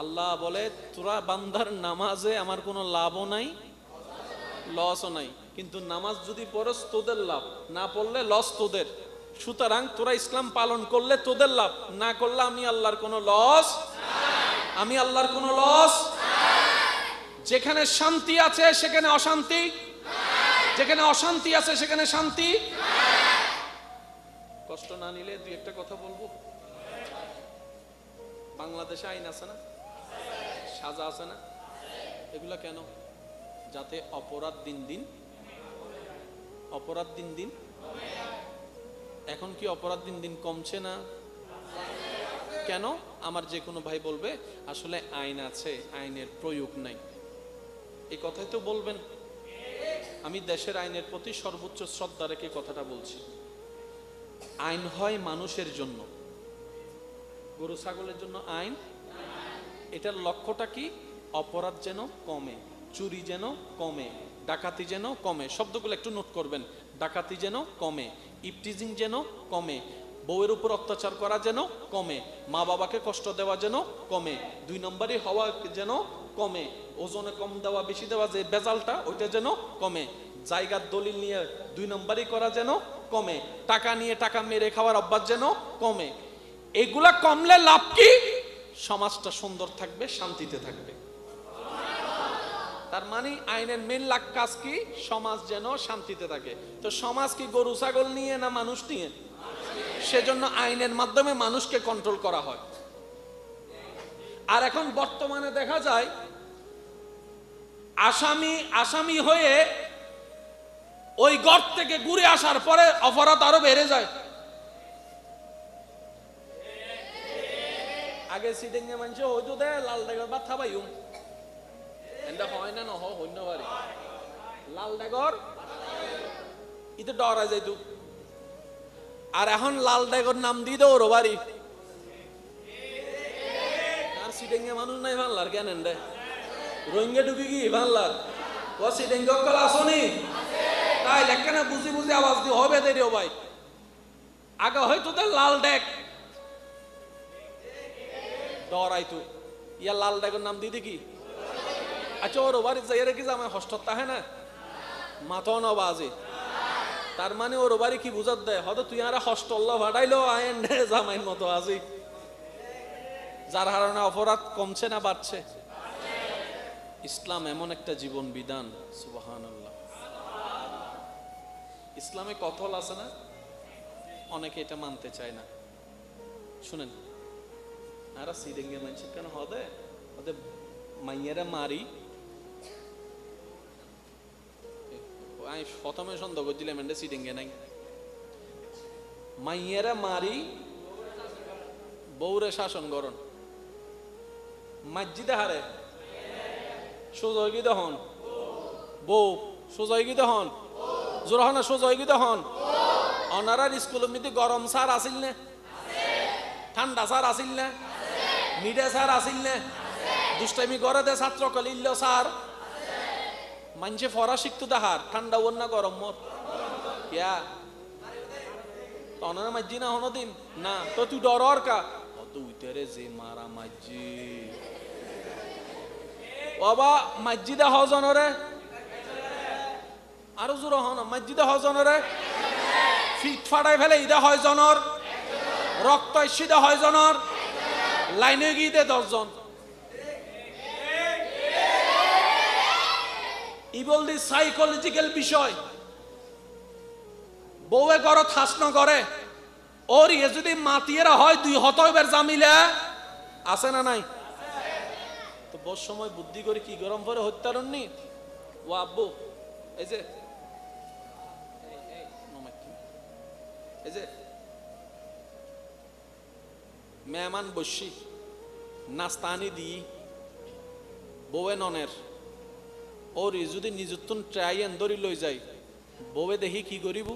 আল্লাহ বলে তোরা বান্দার নামাজে আমার কোনো লাভও নাই, লসও নাই। কিন্তু নামাজ যদি পড়স তোদের লাভ, না পড়লে লস তোদের। সুতরাং তোরা ইসলাম পালন করলে তোদের লাভ, না করলে আমি আল্লাহর কোনো লস, আমি আল্লাহর কোনো লস। যেখানে শান্তি আছে সেখানে অশান্তি, যেখানে অশান্তি আছে সেখানে শান্তি। কষ্ট না নিলে দুই একটা কথা বলবো। বাংলাদেশে আইন আছে না, সাজা আছে না, এগুলা কেন? যাতে অপরাধ দিন দিন, অপরাধ দিন দিন। এখন কি অপরাধ দিন দিন কমছে না? কেন? আমার যে কোনো ভাই বলবে আসলে আইন আছে, আইনের প্রয়োগ নাই, এই কথাই তো বলবেন। আমি দেশের আইনের প্রতি সর্বোচ্চ শ্রদ্ধা রেখে কথাটা বলছি। আইন হয় মানুষের জন্য, গরু ছাগলের জন্য আইন। এটার লক্ষ্যটা কি? অপরাধ যেন কমে, চুরি যেন কমে, ডাকাতি যেন কমে। শব্দগুলো একটু নোট করবেন। ডাকাতি যেন কমে, ইপটিজিং যেন কমে, বউয়ের উপর অত্যাচার করা যেন কমে, মা বাবাকে কষ্ট দেওয়া যেন কমে, 2 নম্বরই হওয়া যেন কমে, ওজনে কম দেওয়া বেশি দেওয়া যে বেজালটা ওইটা যেন কমে, জায়গার দলিল নিয়ে 2 নম্বরই করা যেন কমে, টাকা নিয়ে টাকা মেরে খাওয়ার অভ্যাস যেন কমে। এগুলা কমলে লাভ কি? সমাজটা সুন্দর থাকবে, শান্তিতে থাকবে। তার মানে আইনের মেন লাগ কাজ কি? সমাজ যেন শান্তিতে থাকে। তো সমাজ কি গরু ছাগল নিয়ে না মানুষ নিয়ে? সেজন্য আইনের মাধ্যমে মানুষকে কন্ট্রোল করা হয়। আর এখন বর্তমানে দেখা যায় আসামি হয়ে ওই ঘর থেকে ঘুরে আসার পরে অপরাধ আরো বেড়ে যায়। আগে সিটিংয়ে মানুষ হয়তো দেয় লাল ডাগর বা থাবাইম, এটা হয় না না হইন্য বাড়ি লাল ডাগর ইতে ডরা যাইতো। আর এখন লাল ডাগর নাম দিয়ে দেও ওর বাড়ি। আর সিটিংয়ে মানুষ নাই বাংলার কেন রে? রোহিঙ্গা ঢুকি কি বাংলার? ও সিটিংয়ে অকল আসনি তাই লেখানে বুঝি বুঝি আওয়াজ দিয়ে হবে দেরিও ভাই। আগে হয়তো দেয় লাল ডেক ডরাইতো, ইয়া লাল ডাগর নাম দিয়ে দেখি। আচ্ছা ওর বাড়ি যাই রেখে আমার হস্টত তাহে না মাথা না বাজে। তার মানে ওর বাড়ি কি বুঝাত দেয়? হয়তো তুই আর হস্টল্লা ভাড়াইলো আইন জামাইন মতো আজি। যার কারণে অপরাধ কমছে না বাড়ছে? ইসলাম এমন একটা জীবন বিধান, সুবহানাল্লাহ। ইসলামে কতল আছে না, অনেকে এটা মানতে চায় না। শুনেন, আর সিডেঙ্গে মানছে কেন হদে ওদের মাইয়েরা মারি। আমি প্রথমে সন্দেহ করছিলাম এটা সিডেঙ্গে নাই। মাইয়েরা মারি, বউরে শাসন করন, মসজিদে হারে সোজগিত হন, বউ সোজগিত হন, জোরহনা সোজগিত হন। অনারার স্কুলের মধ্যে গরম সার আসিল না, ঠান্ডা সার আসিল না, মিডে সার আসিল না, দুষ্টামি করে দে ছাত্র কলিল সার। মানছে ফরা শিখতো তাহার ঠান্ডা ওর না গরম মোর কিয়া তনার মাঝি না হনো দিন না। তো তুই ডর কা তুই তেরে যে মারা মাঝি বাবা মসজিদে হজনরে আরো জোর হন মসজিদে হজনরে ফিট ফাটাই ফেলে ইদা হয় জনর, রক্ত ইসিদা হয় জনর, লাইনে গিয়ে 10 জন। ইবলদি সাইকোলজিক্যাল বিষয়। বউয়ে ঘরত হাসন করে ওর ইয়ে যদি মাতিয়েরা হয় 2 হতইবার জামিলে আছে না নাই? তো বস সময় বুদ্ধি করে কি গরম করে হত্যারণ নি ও আব্বু এই যে এই যে মেহমান বসি নাস্তানি দিই বউয়ে ননের ওর যদি নিজুত্তন ট্রাই এন ধরি লই যাই বউয়ে দেখি কি করিব